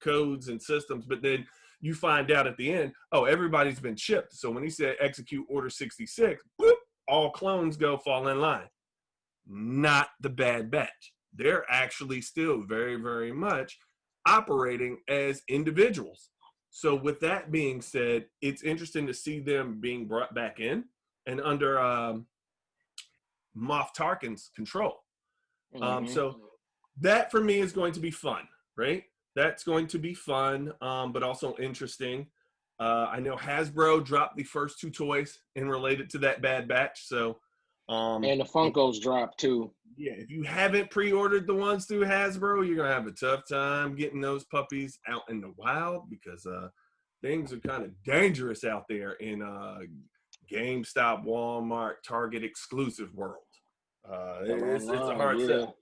codes and systems. But then you find out at the end, oh, everybody's been chipped. So when he said execute Order 66, whoop, all clones fall in line. Not the Bad Batch. They're actually still very much operating as individuals. So with that being said, it's interesting to see them being brought back in and under Moff Tarkin's control. So that for me is going to be fun, right? That's going to be fun, but also interesting. I know Hasbro dropped the first 2 toys in related to that Bad Batch. So, and the Funkos dropped too. Yeah, if you haven't pre-ordered the ones through Hasbro, you're gonna have a tough time getting those puppies out in the wild because things are kind of dangerous out there in GameStop, Walmart, Target exclusive world. It's a hard sell.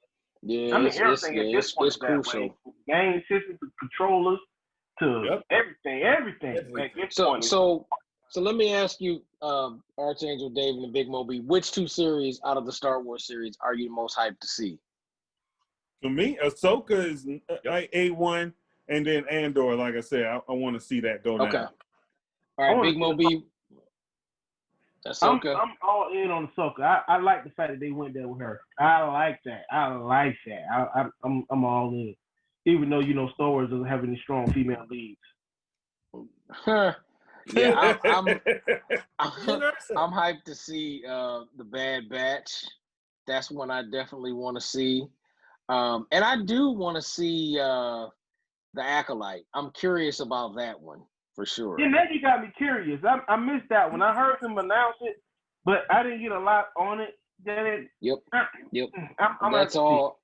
Yeah, I mean, everything at this point is that way. Game systems, controllers, to everything. So let me ask you, Archangel David and Big Moby, which 2 series out of the Star Wars series are you the most hyped to see? For me, Ahsoka is A1, and then Andor. Like I said, I want to see that go down. Okay. All right, Big Moby. Ahsoka. I'm all in on Ahsoka. I like the fact that they went there with her. I like that. I'm all in. Even though Star Wars doesn't have any strong female leads. Yeah, I'm hyped to see the Bad Batch. That's one I definitely want to see. And I do want to see the Acolyte. I'm curious about that one for sure. Yeah, now you got me curious. I missed that one. I heard them announce it, but I didn't get a lot on it. Yep. I'm That's all.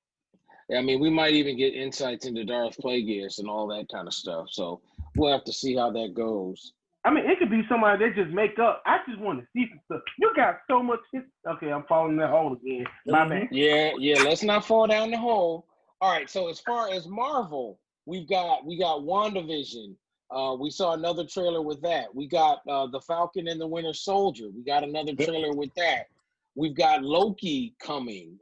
I mean, we might even get insights into Darth Plagueis and all that kind of stuff. So we'll have to see how that goes. I mean, it could be somebody they just make up. I just want to see some stuff. You got so much. Okay, I'm falling in that hole again. My bad. Yeah. Let's not fall down the hole. All right. So as far as Marvel, we got WandaVision. We saw another trailer with that. We got the Falcon and the Winter Soldier. We got another trailer with that. We've got Loki coming.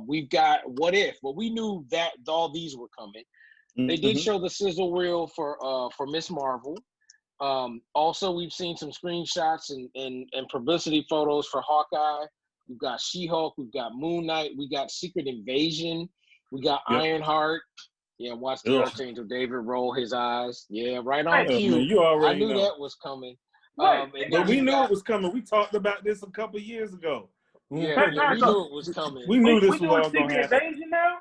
We've got What If. Well, we knew that all these were coming. They did show the sizzle reel for Miss Marvel. Also, we've seen some screenshots and publicity photos for Hawkeye. We've got She-Hulk. We've got Moon Knight. We got Secret Invasion. We got Ironheart. Yeah, watch the Archangel David roll his eyes. Yeah, right on cue. Man, you already I knew know. that was coming. Right. But we knew it was coming. We talked about this a couple years ago. Yeah, we knew it was coming. We knew this was all going to happen. Invasion now?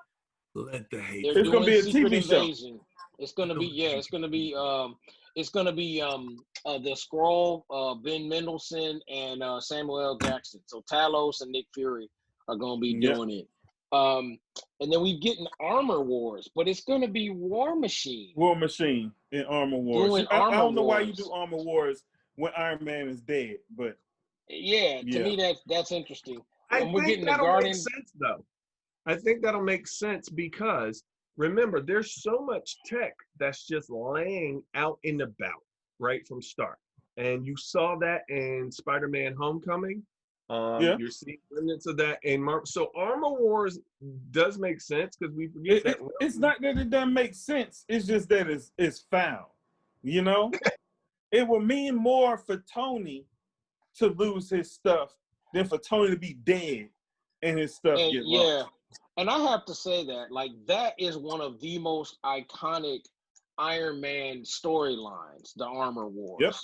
Let the hate. It's going to be a Secret TV show. Invasion. It's going to be It's going to be the Skrull, Ben Mendelsohn and Samuel L. Jackson. So Talos and Nick Fury are going to be doing it. And then we get an Armor Wars, but it's going to be War Machine. War Machine in Armor Wars. I don't know why you do Armor Wars when Iron Man is dead, but to me that's interesting. I we're think getting the that'll Guardian. make sense, though. I think that'll make sense because remember, there's so much tech that's just laying out and about right from start, and you saw that in Spider-Man: Homecoming. You're seeing remnants of that in Marvel. So Armor Wars does make sense because we forget that. It's not that it doesn't make sense. It's just that it's foul. You know, it would mean more for Tony to lose his stuff than for Tony to be dead and his stuff get lost. And I have to say that, like, that is one of the most iconic Iron Man storylines, the Armor Wars. Yep.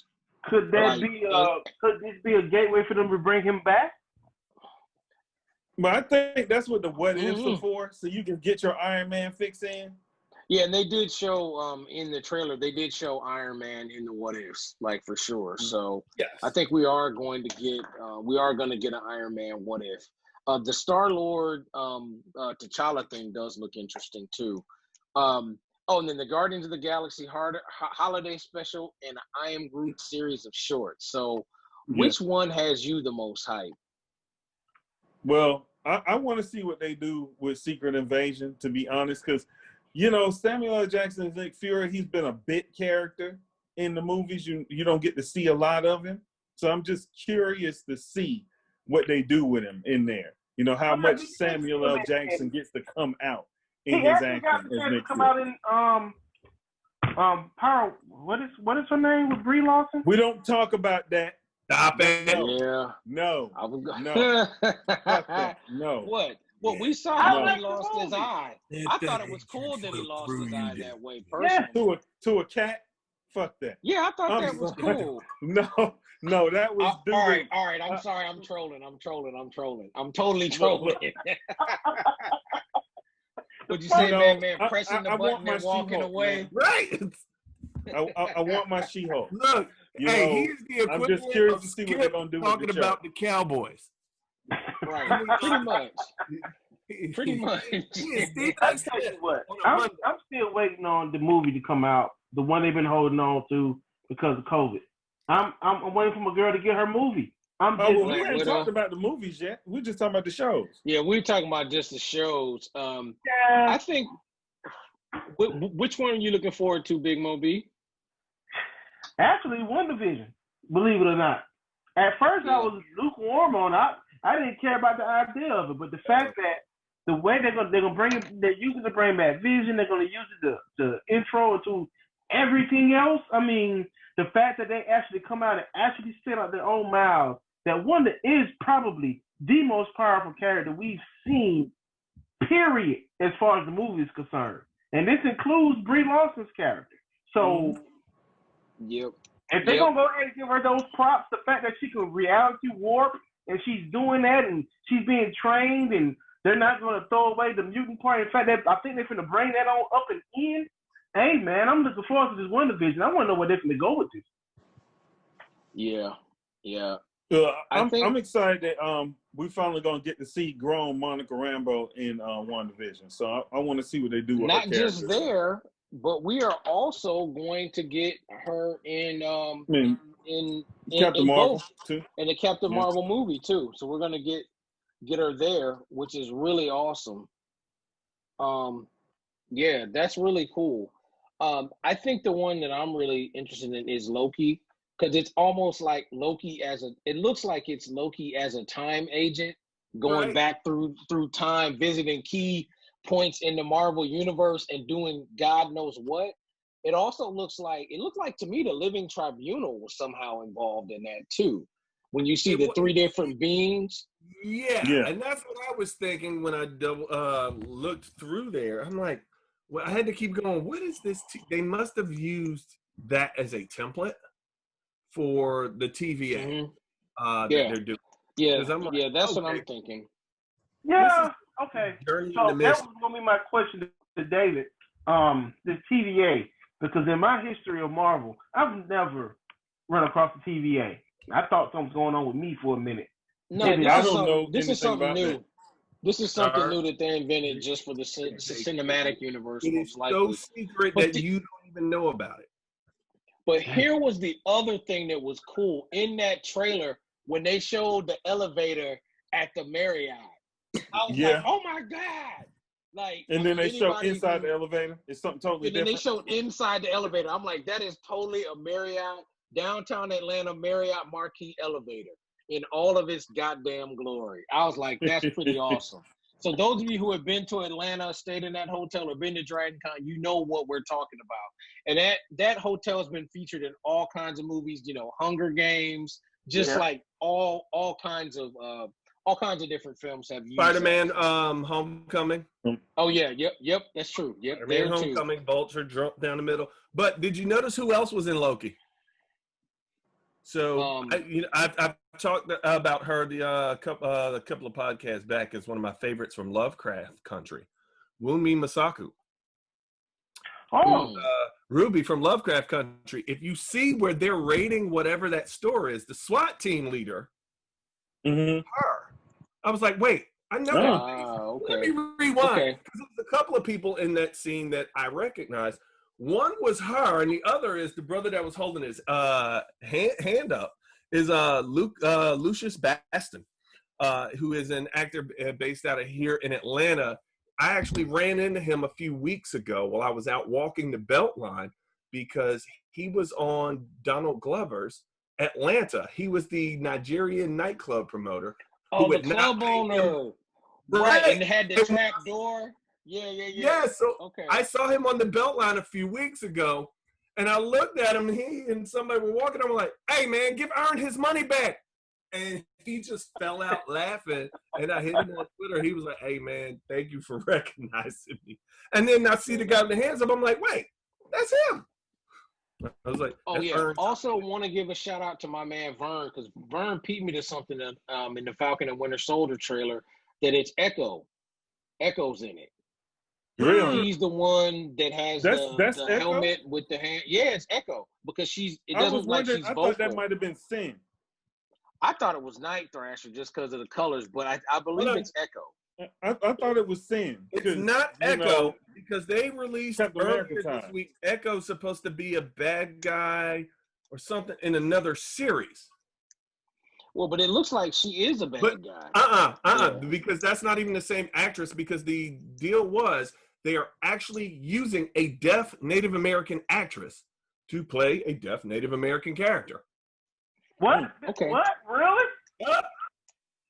Could this be a gateway for them to bring him back? But I think that's what the what ifs are for, so you can get your Iron Man fix in. Yeah, and they did show in the trailer, they did show Iron Man in the what ifs, like, for sure. So I think we are going to get an Iron Man what if. The Star-Lord T'Challa thing does look interesting too. And then the Guardians of the Galaxy holiday special and I Am Groot series of shorts. So, which one has you the most hype? Well, I want to see what they do with Secret Invasion, to be honest, because, Samuel L. Jackson is Nick Fury. He's been a bit character in the movies. You don't get to see a lot of him. So I'm just curious to see what they do with him in there. How much Samuel L. Jackson gets to come out in his acting as Nick come Fury. out in Power. What is her name with Brie Larson? We don't talk about that. Stop it. Yeah. No. No. Fuck that. No. What? Well, we saw how he lost his eye. I thought it was cool that he lost his eye that way. Personally. To a cat? Fuck that. Yeah, I thought that was cool. No, that was. All right. I'm sorry. I'm trolling. I'm totally trolling. What'd you say, man? Pressing the button and walking away. Right. I want my She-Hulk. Look, he's the equivalent. I'm just curious to see what they're gonna do talking with the about the Cowboys. Right. Pretty much. I tell you what, I'm still waiting on the movie to come out, the one they've been holding on to because of COVID. I'm waiting for my girl to get her movie. We haven't talked about the movies yet. We're just talking about the shows. Yeah, we're talking about just the shows. I think. Which one are you looking forward to, Big Mo B? Actually, WandaVision, believe it or not. At first, I was lukewarm on it. I didn't care about the idea of it, but the fact that the way they're gonna bring it, they're using to bring back Vision, they're gonna use it to intro into everything else. I mean, the fact that they actually come out and actually spit out their own mouths, that Wanda is probably the most powerful character we've seen, period, as far as the movie is concerned. And this includes Brie Larson's character. So, if they're going to go ahead and give her those props, the fact that she can reality warp and she's doing that and she's being trained and they're not going to throw away the mutant part. In fact, I think they're going to bring that on up and in. Hey, man, I'm looking forward to this WandaVision. I want to know where they're going to go with this. Yeah. I'm excited that we finally gonna get to see grown Monica Rambeau in WandaVision. So I want to see what they do with not her just there, but we are also going to get her in Captain Marvel both, too, in the Captain Marvel movie too. So we're gonna get her there, which is really awesome. That's really cool. I think the one that I'm really interested in is Loki. Because it's almost like Loki it looks like it's Loki as a time agent going back through time, visiting key points in the Marvel universe and doing God knows what. It also looked like to me the Living Tribunal was somehow involved in that too. When you see the three different beings. Yeah, and that's what I was thinking when I looked through there. I'm like, well, I had to keep going. What is this? They must have used that as a template for the TVA that they're doing. Yeah, that's what I'm thinking. Yeah, okay. So that was going to be my question to David. The TVA, because in my history of Marvel, I've never run across the TVA. I thought something was going on with me for a minute. No, this is something new. That. This is something new that they invented just for the cinematic universe. It is so secret that you don't even know about it. But here was the other thing that was cool in that trailer when they showed the elevator at the Marriott. I was like, oh my God. And then they show inside the elevator. It's something totally different. And then they showed inside the elevator. I'm like, that is totally a Marriott, downtown Atlanta Marriott marquee elevator in all of its goddamn glory. I was like, that's pretty awesome. So those of you who have been to Atlanta, stayed in that hotel, or been to DragonCon, you know what we're talking about. And that hotel has been featured in all kinds of movies, Hunger Games, like all kinds of different films have used Spider-Man Homecoming. Oh yeah, yep, that's true. Yep, Spider-Man Homecoming, Vulture drop down the middle. But did you notice who else was in Loki? So I've talked about her a couple of podcasts back as one of my favorites from Lovecraft Country, Wunmi Masaku. Ruby from Lovecraft Country. If you see where they're rating whatever that store is, the SWAT team leader, her. I was like, wait, I know Oh. that. Let Okay. me rewind. Okay. There's a couple of people in that scene that I recognize. One was her, and the other is the brother that was holding his hand up. Is Lucius Baston, who is an actor based out of here in Atlanta. I actually ran into him a few weeks ago while I was out walking the Beltline because he was on Donald Glover's Atlanta. He was the Nigerian nightclub promoter. Oh, Who the would not club pay him. owner. Right. And it had the trap door. Yeah. So Okay. I saw him on the Beltline a few weeks ago, and I looked at him, and he and somebody were walking. I'm like, "Hey, man, give Ern his money back." And he just fell out laughing. And I hit him on Twitter. He was like, "Hey, man, thank you for recognizing me." And then I see the guy with the hands up. I'm like, "Wait, that's him." I was like, Oh "That's yeah. Ern." Also, want to give a shout out to my man Vern because Vern peeped me to something in the Falcon and Winter Soldier trailer that it's Echo. Echo's in it. Really? He's the one that has That's the Echo? helmet with the hand. Yeah, it's Echo because it I doesn't was look like wondering. she's I thought that vocal. might have been Sin. I thought it was Night Thrasher just because of the colors, but I believe it's Echo. I thought it was Sin. It's not Echo because they released Captain America earlier this time. week. Echo's supposed to be a bad guy or something in another series. Well, but it looks like she is a bad But guy. Yeah. because that's not even the same actress. Because the deal was they are actually using a deaf Native American actress to play a deaf Native American character. What? Okay. What? Really?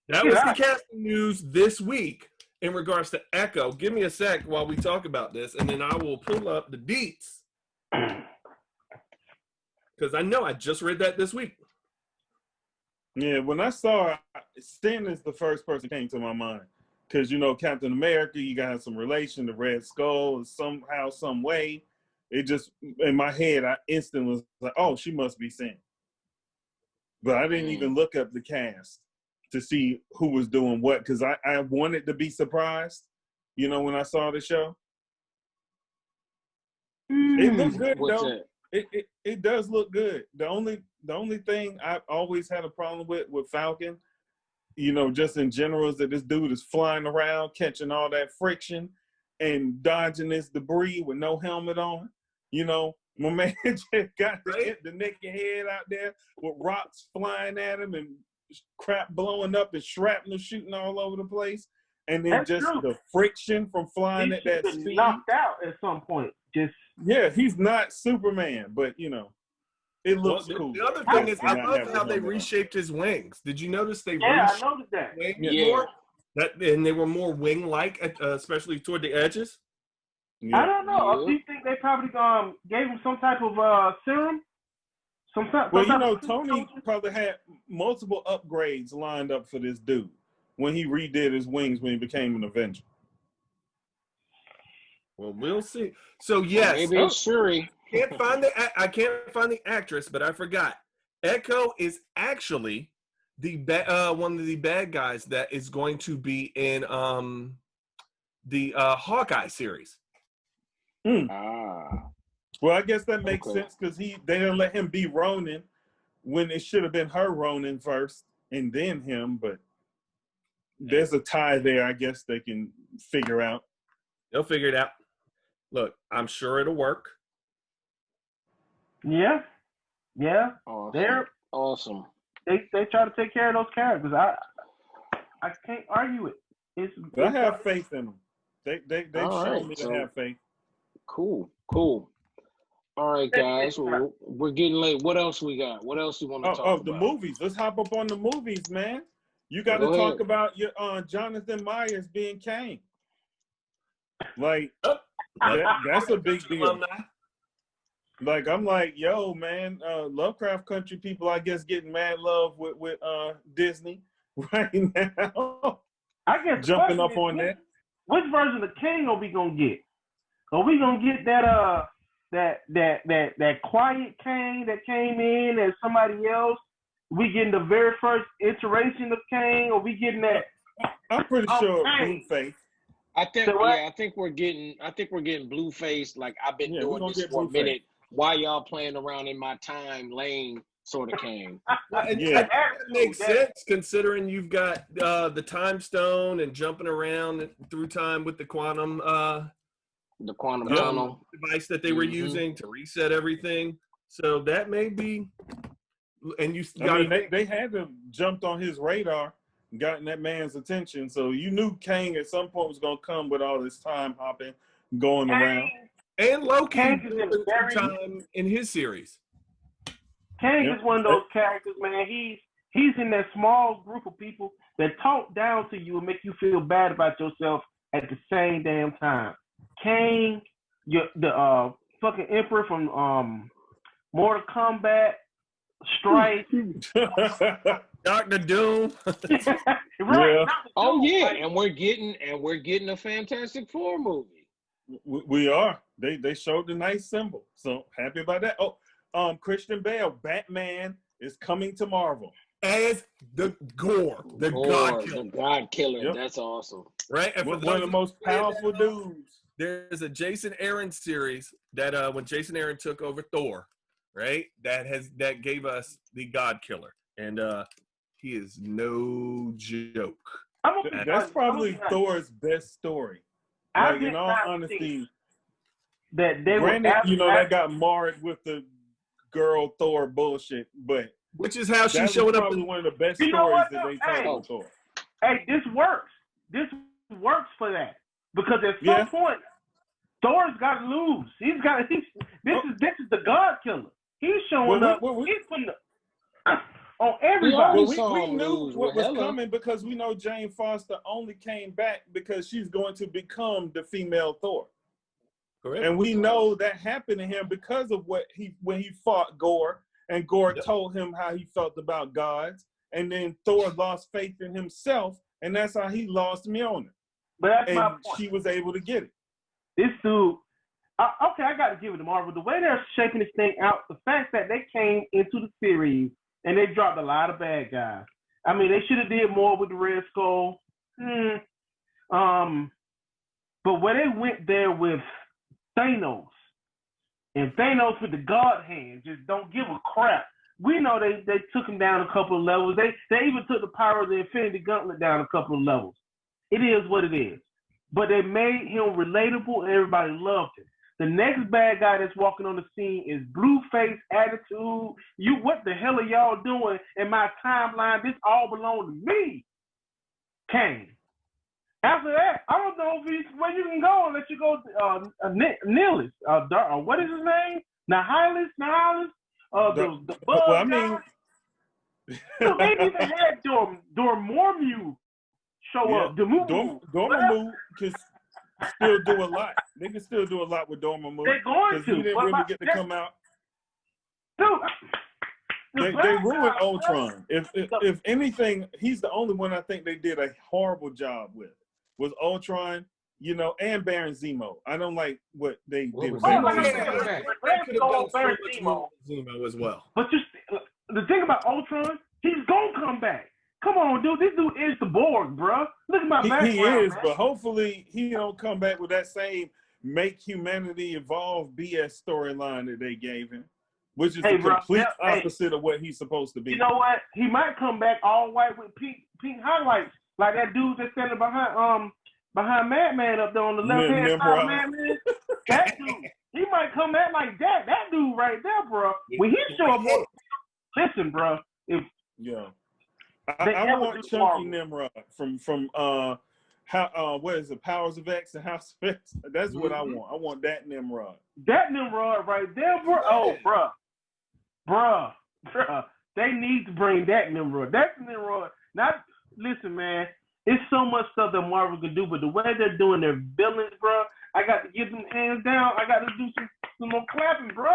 That was the casting news this week in regards to Echo. Give me a sec while we talk about this, and then I will pull up the deets. Because I know I just read that this week. Yeah, when I saw Sin is the first person that came to my mind. Because, Captain America, you got some relation to Red Skull somehow, some way. It just, in my head, I instantly was like, oh, she must be Sin. But I didn't even look up the cast to see who was doing what because I wanted to be surprised, when I saw the show. It looked good, What's though. It does look good. The only thing I always had a problem with Falcon, just in general, is that this dude is flying around, catching all that friction and dodging this debris with no helmet on. My man just got the naked head out there with rocks flying at him and crap blowing up and shrapnel shooting all over the place. And then That's just true. the friction from flying He at that should be speed. knocked out at some point. Yeah, he's not Superman, but it looks cool. The other thing is, I love how they reshaped his wings. Did you notice they I noticed that. wings Yeah. more? And they were more wing-like, especially toward the edges. Yeah. I don't know. Yeah. Do you think they probably gave him some type of serum? Well, Tony probably had multiple upgrades lined up for this dude when he redid his wings when he became an Avenger. Well, we'll see. So yes, maybe it's Shuri. I can't find the actress, but I forgot. Echo is actually the one of the bad guys that is going to be in the Hawkeye series. Well, I guess that makes sense because they didn't let him be Ronin when it should have been her Ronin first and then him. But there's a tie there. I guess they can figure out. They'll figure it out. Look, I'm sure it'll work. Yeah. Awesome. They're awesome. They try to take care of those characters. I can't argue it. I have faith in them. They've All shown right, me so- to have faith. Cool. All right, guys. We're getting late. What else we got? What else you want to talk about? The movies. Let's hop up on the movies, man. You got to Go talk ahead. about your Jonathan Myers being Kane. Like that's a big deal. Like I'm like, yo, man, Lovecraft Country people, I guess, getting mad love with Disney right now. I guess jumping up on that. Which version of King are we gonna get? Are we gonna get that quiet Kane that came in as somebody else? We getting the very first iteration of Kane, or we getting that? I'm pretty sure Kane. Blueface. I think we're getting Blueface. Like I've been doing this for a minute while y'all playing around in my time lane sort of Kang. Well, and Yeah. I think that makes sense considering you've got the time stone and jumping around through time with the quantum The quantum Yeah. tunnel. device that they were Mhm. using to reset everything. So that may be, and you I got mean, they had to jumped on his radar, gotten that man's attention. So you knew Kang at some point was gonna come with all this time hopping, going around. and Loki Kang is jumping through time in his series. Kang Yep. is one of those characters, man. He's in that small group of people that talk down to you and make you feel bad about yourself at the same damn time. Kang, the fucking Emperor from Mortal Kombat, Strife, Dr. Doom. right? Yeah. Oh Doom, yeah, like, and we're getting a Fantastic Four movie. We are. They showed the nice symbol. So happy about that. Oh, Christian Bale, Batman is coming to Marvel. As the Gore, the God Killer. The God Killer. Yep. That's awesome. Right? And for One of the those most who played powerful that, dudes. there's a Jason Aaron series that when Jason Aaron took over Thor, right? That gave us the God Killer. And he is no joke. That's probably Thor's best story. I Like, did in all not honesty, think that they granted, were that got marred with the girl Thor bullshit, but Which is how she that showed was up. probably one of the best You know stories what, that though? they told Hey. with Thor. Hey, this works. This works for that because at some Yeah. point, Thor's got to lose. This is the God Killer. He's showing up. He's putting on everybody. We Well, saw we him knew lose what with was Hela. coming because we know Jane Foster only came back because she's going to become the female Thor. Correct. And we know that happened to him because of when he fought Gore, and Gore Yep. told him how he felt about gods, and then Thor lost faith in himself, and that's how he lost Mjolnir. But that's And my point. she was able to get it. This dude. Okay, I got to give it to Marvel. The way they're shaping this thing out, the fact that they came into the series and they dropped a lot of bad guys. I mean, they should have did more with the Red Skull. But where they went there with Thanos, and Thanos with the God hand, just don't give a crap. We know they took him down a couple of levels. They even took the power of the Infinity Gauntlet down a couple of levels. It is what it is. But they made him relatable and everybody loved him. The next bad guy that's walking on the scene is Blueface Attitude. What the hell are y'all doing in my timeline? This all belongs to me. Kang. After that, I don't know where you can go unless you go Nihilus. What is his name? Nihilus? The bug Well, I mean, so they even had Dormammu show up. Dormammu can still do a lot. They can still do a lot with Dormammu. They're going to. He didn't really get to come out. Dude, They ruined Ultron. If anything, he's the only one I think they did a horrible job with. Was Ultron, and Baron Zemo. I don't like what they did with Baron Zemo. Zemo as well. But the thing about Ultron, he's gonna come back. Come on, dude. This dude is the Borg, bro. Look at my background. He is, man. but hopefully he don't come back with that same make humanity evolve BS storyline that they gave him, which is the complete opposite of what he's supposed to be. You know what? He might come back all white with pink highlights, like that dude that's standing behind Madman up there on the left hand side of Madman. That dude, he might come back like that. That dude right there, bro. When he show up, listen, bro. I want Chunky Nimrod from what is it, Powers of X and House of X? That's what I want. I want that Nimrod. That Nimrod right there, bro. Oh, bruh. They need to bring that Nimrod. That's Nimrod. Listen, man. It's so much stuff that Marvel can do, but the way they're doing their villains, bro, I got to give them hands down. I got to do some more clapping, bro.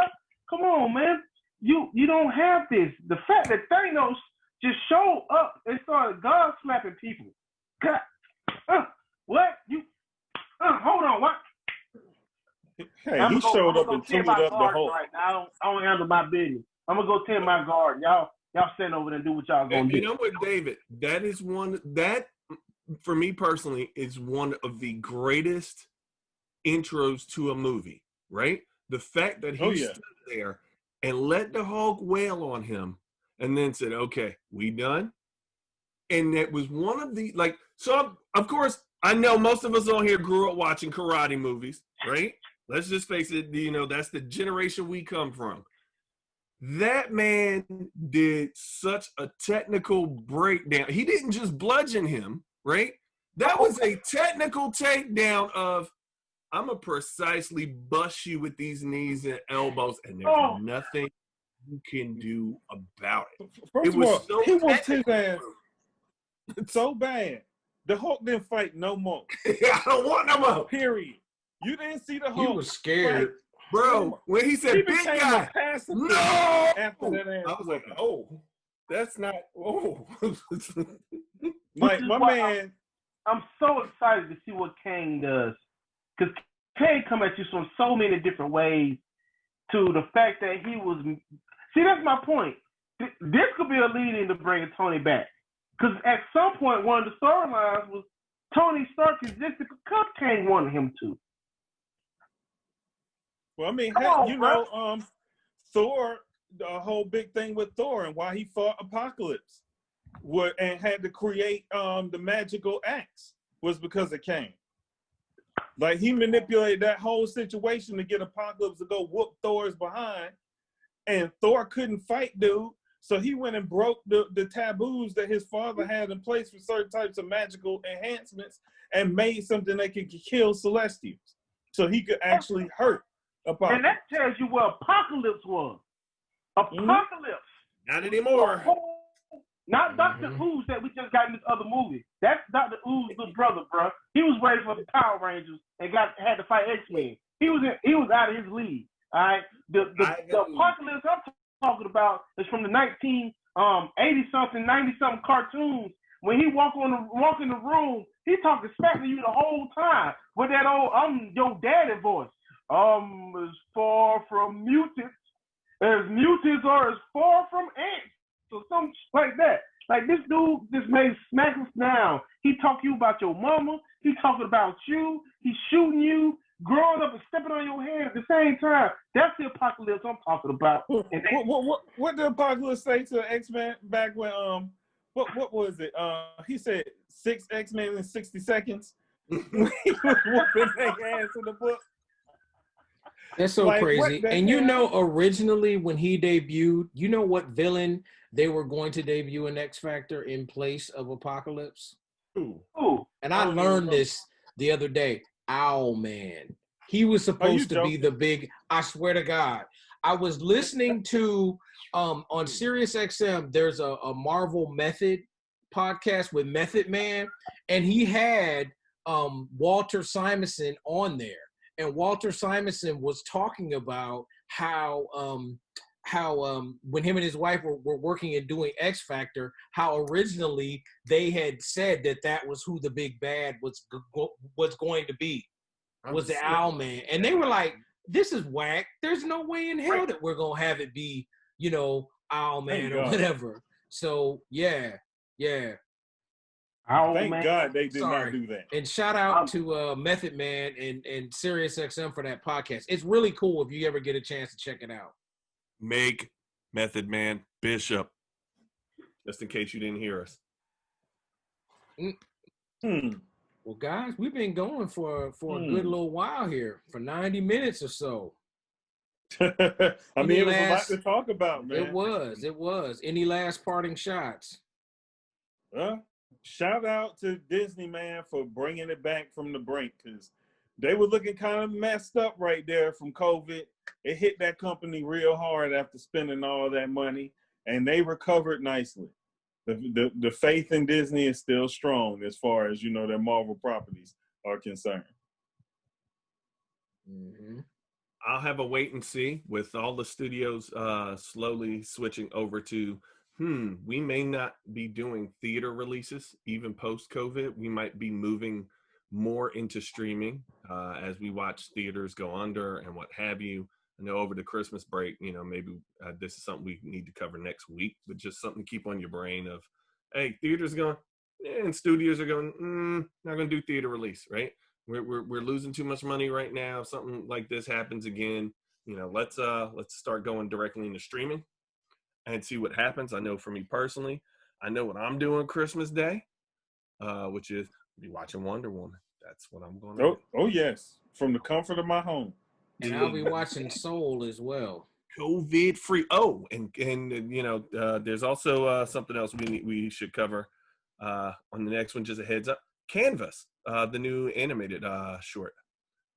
Come on, man. You don't have this. The fact that Thanos just showed up and started God slapping people. God, what? Hold on, what? Hey, he showed up and tooted up the whole. Right now. I don't handle my business. I'm gonna go tend my garden. Y'all stand over there and do what y'all gonna do. You know what, David? That is that for me personally is one of the greatest intros to a movie. Right? The fact that he stood there and let the Hulk wail on him, and then said, "Okay, we done." And that was one of the So of course, I know most of us on here grew up watching karate movies, right? Let's just face it. That's the generation we come from. That man did such a technical breakdown. He didn't just bludgeon him, right? That was a technical takedown of, I'm going to precisely bust you with these knees and elbows, and there's nothing you can do about it. First of all, he whooped his ass so bad. The Hulk didn't fight no more. I don't want no more. Period. You didn't see the Hulk. He was scared. Fight. Bro, when he said big guy, no! After that I was like, oh, that's not, oh. Like, my man. I'm so excited to see what Kang does. Because Kang come at you from so many different ways, to the fact that he was, see, that's my point. This could be a lead in to bringing Tony back. Because at some point, one of the storylines was Tony Stark existed because Kang wanted him to. Well, I mean, Thor, the whole big thing with Thor and why he fought Apocalypse and had to create the magical axe was because of Kang. Like, he manipulated that whole situation to get Apocalypse to go whoop Thor's behind, and Thor couldn't fight dude, so he went and broke the taboos that his father had in place for certain types of magical enhancements and made something that could kill Celestials, so he could actually hurt Apocalypse. And that tells you where Apocalypse was. Apocalypse. Not anymore. Not Dr. Ooze that we just got in this other movie. That's Dr. Ooze's little brother, bro. He was ready for the Power Rangers and had to fight X-Men. He was out of his league. All right. The Apocalypse I'm talking about is from the 1980-something, 90-something cartoons. When he walk in the room, he talking smack to you the whole time with that old your daddy voice. As far from mutants as mutants are as far from ants. So something like that. Like, this dude just made smack us down. He talk to you about your mama. He talking about you. He's shooting you, growing up and stepping on your head at the same time. That's the Apocalypse I'm talking about. What did Apocalypse say to X-Men back when what was it? He said 6 X-Men in 60 seconds. He was whooping their ass in the book. That's so crazy. And originally when he debuted, you know what villain they were going to debut in X Factor in place of Apocalypse? Ooh. And I learned this the other day. Owlman. He was supposed to be the big, I swear to God. I was listening to, on Sirius XM, there's a Marvel Method podcast with Method Man, and he had Walter Simonson on there. And Walter Simonson was talking about how when him and his wife were working and doing X Factor, how originally they had said that was who the big bad was going to be, was the Owlman. And they were like, this is whack. There's no way in hell that we're going to have it be, Owlman or whatever. So, yeah. Thank God they did not do that. And shout out to Method Man and Sirius XM for that podcast. It's really cool if you ever get a chance to check it out. Make Method Man Bishop. Just in case you didn't hear us. Well, guys, we've been going for a good little while here, for 90 minutes or so. It was a lot to talk about, man. It was. Any last parting shots? Shout out to Disney, man, for bringing it back from the brink, because they were looking kind of messed up right there from COVID. It hit that company real hard after spending all that money, and they recovered nicely. The faith in Disney is still strong as far as, their Marvel properties are concerned. Mm-hmm. I'll have a wait and see with all the studios slowly switching over to we may not be doing theater releases even post-COVID. We might be moving more into streaming as we watch theaters go under and what have you. I know over the Christmas break, maybe this is something we need to cover next week, but just something to keep on your brain of, hey, theaters going, and studios are going, not going to do theater release, right? We're losing too much money right now. If something like this happens again, let's start going directly into streaming and see what happens. I know for me personally, I know what I'm doing Christmas Day, which is be watching Wonder Woman. That's what I'm going to do. Oh yes, from the comfort of my home. And I'll be watching Soul as well. COVID free. Oh, and there's also something else we should cover on the next one. Just a heads up, Canvas, the new animated short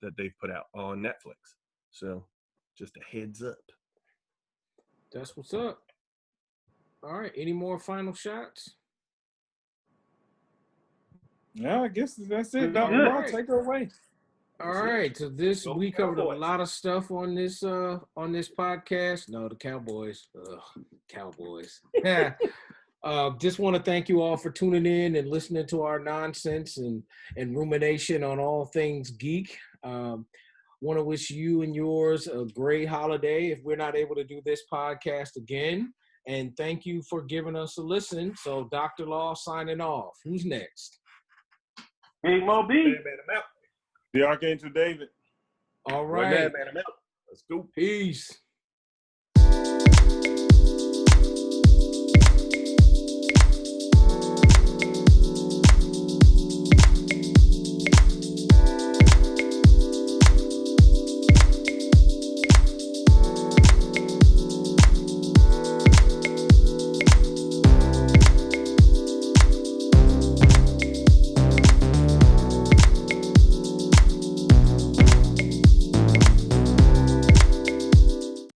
that they've put out on Netflix. So just a heads up. That's what's up. All right. Any more final shots? Yeah, I guess that's it. All right. Take her away. All right. So we covered a lot of stuff on this podcast. No, the Cowboys. Cowboys. Just want to thank you all for tuning in and listening to our nonsense and rumination on all things geek. Want to wish you and yours a great holiday if we're not able to do this podcast again. And thank you for giving us a listen. So Dr. Law signing off. Who's next? Big Mo B. The Archangel David. All right. Man, I'm out. Let's go. Peace.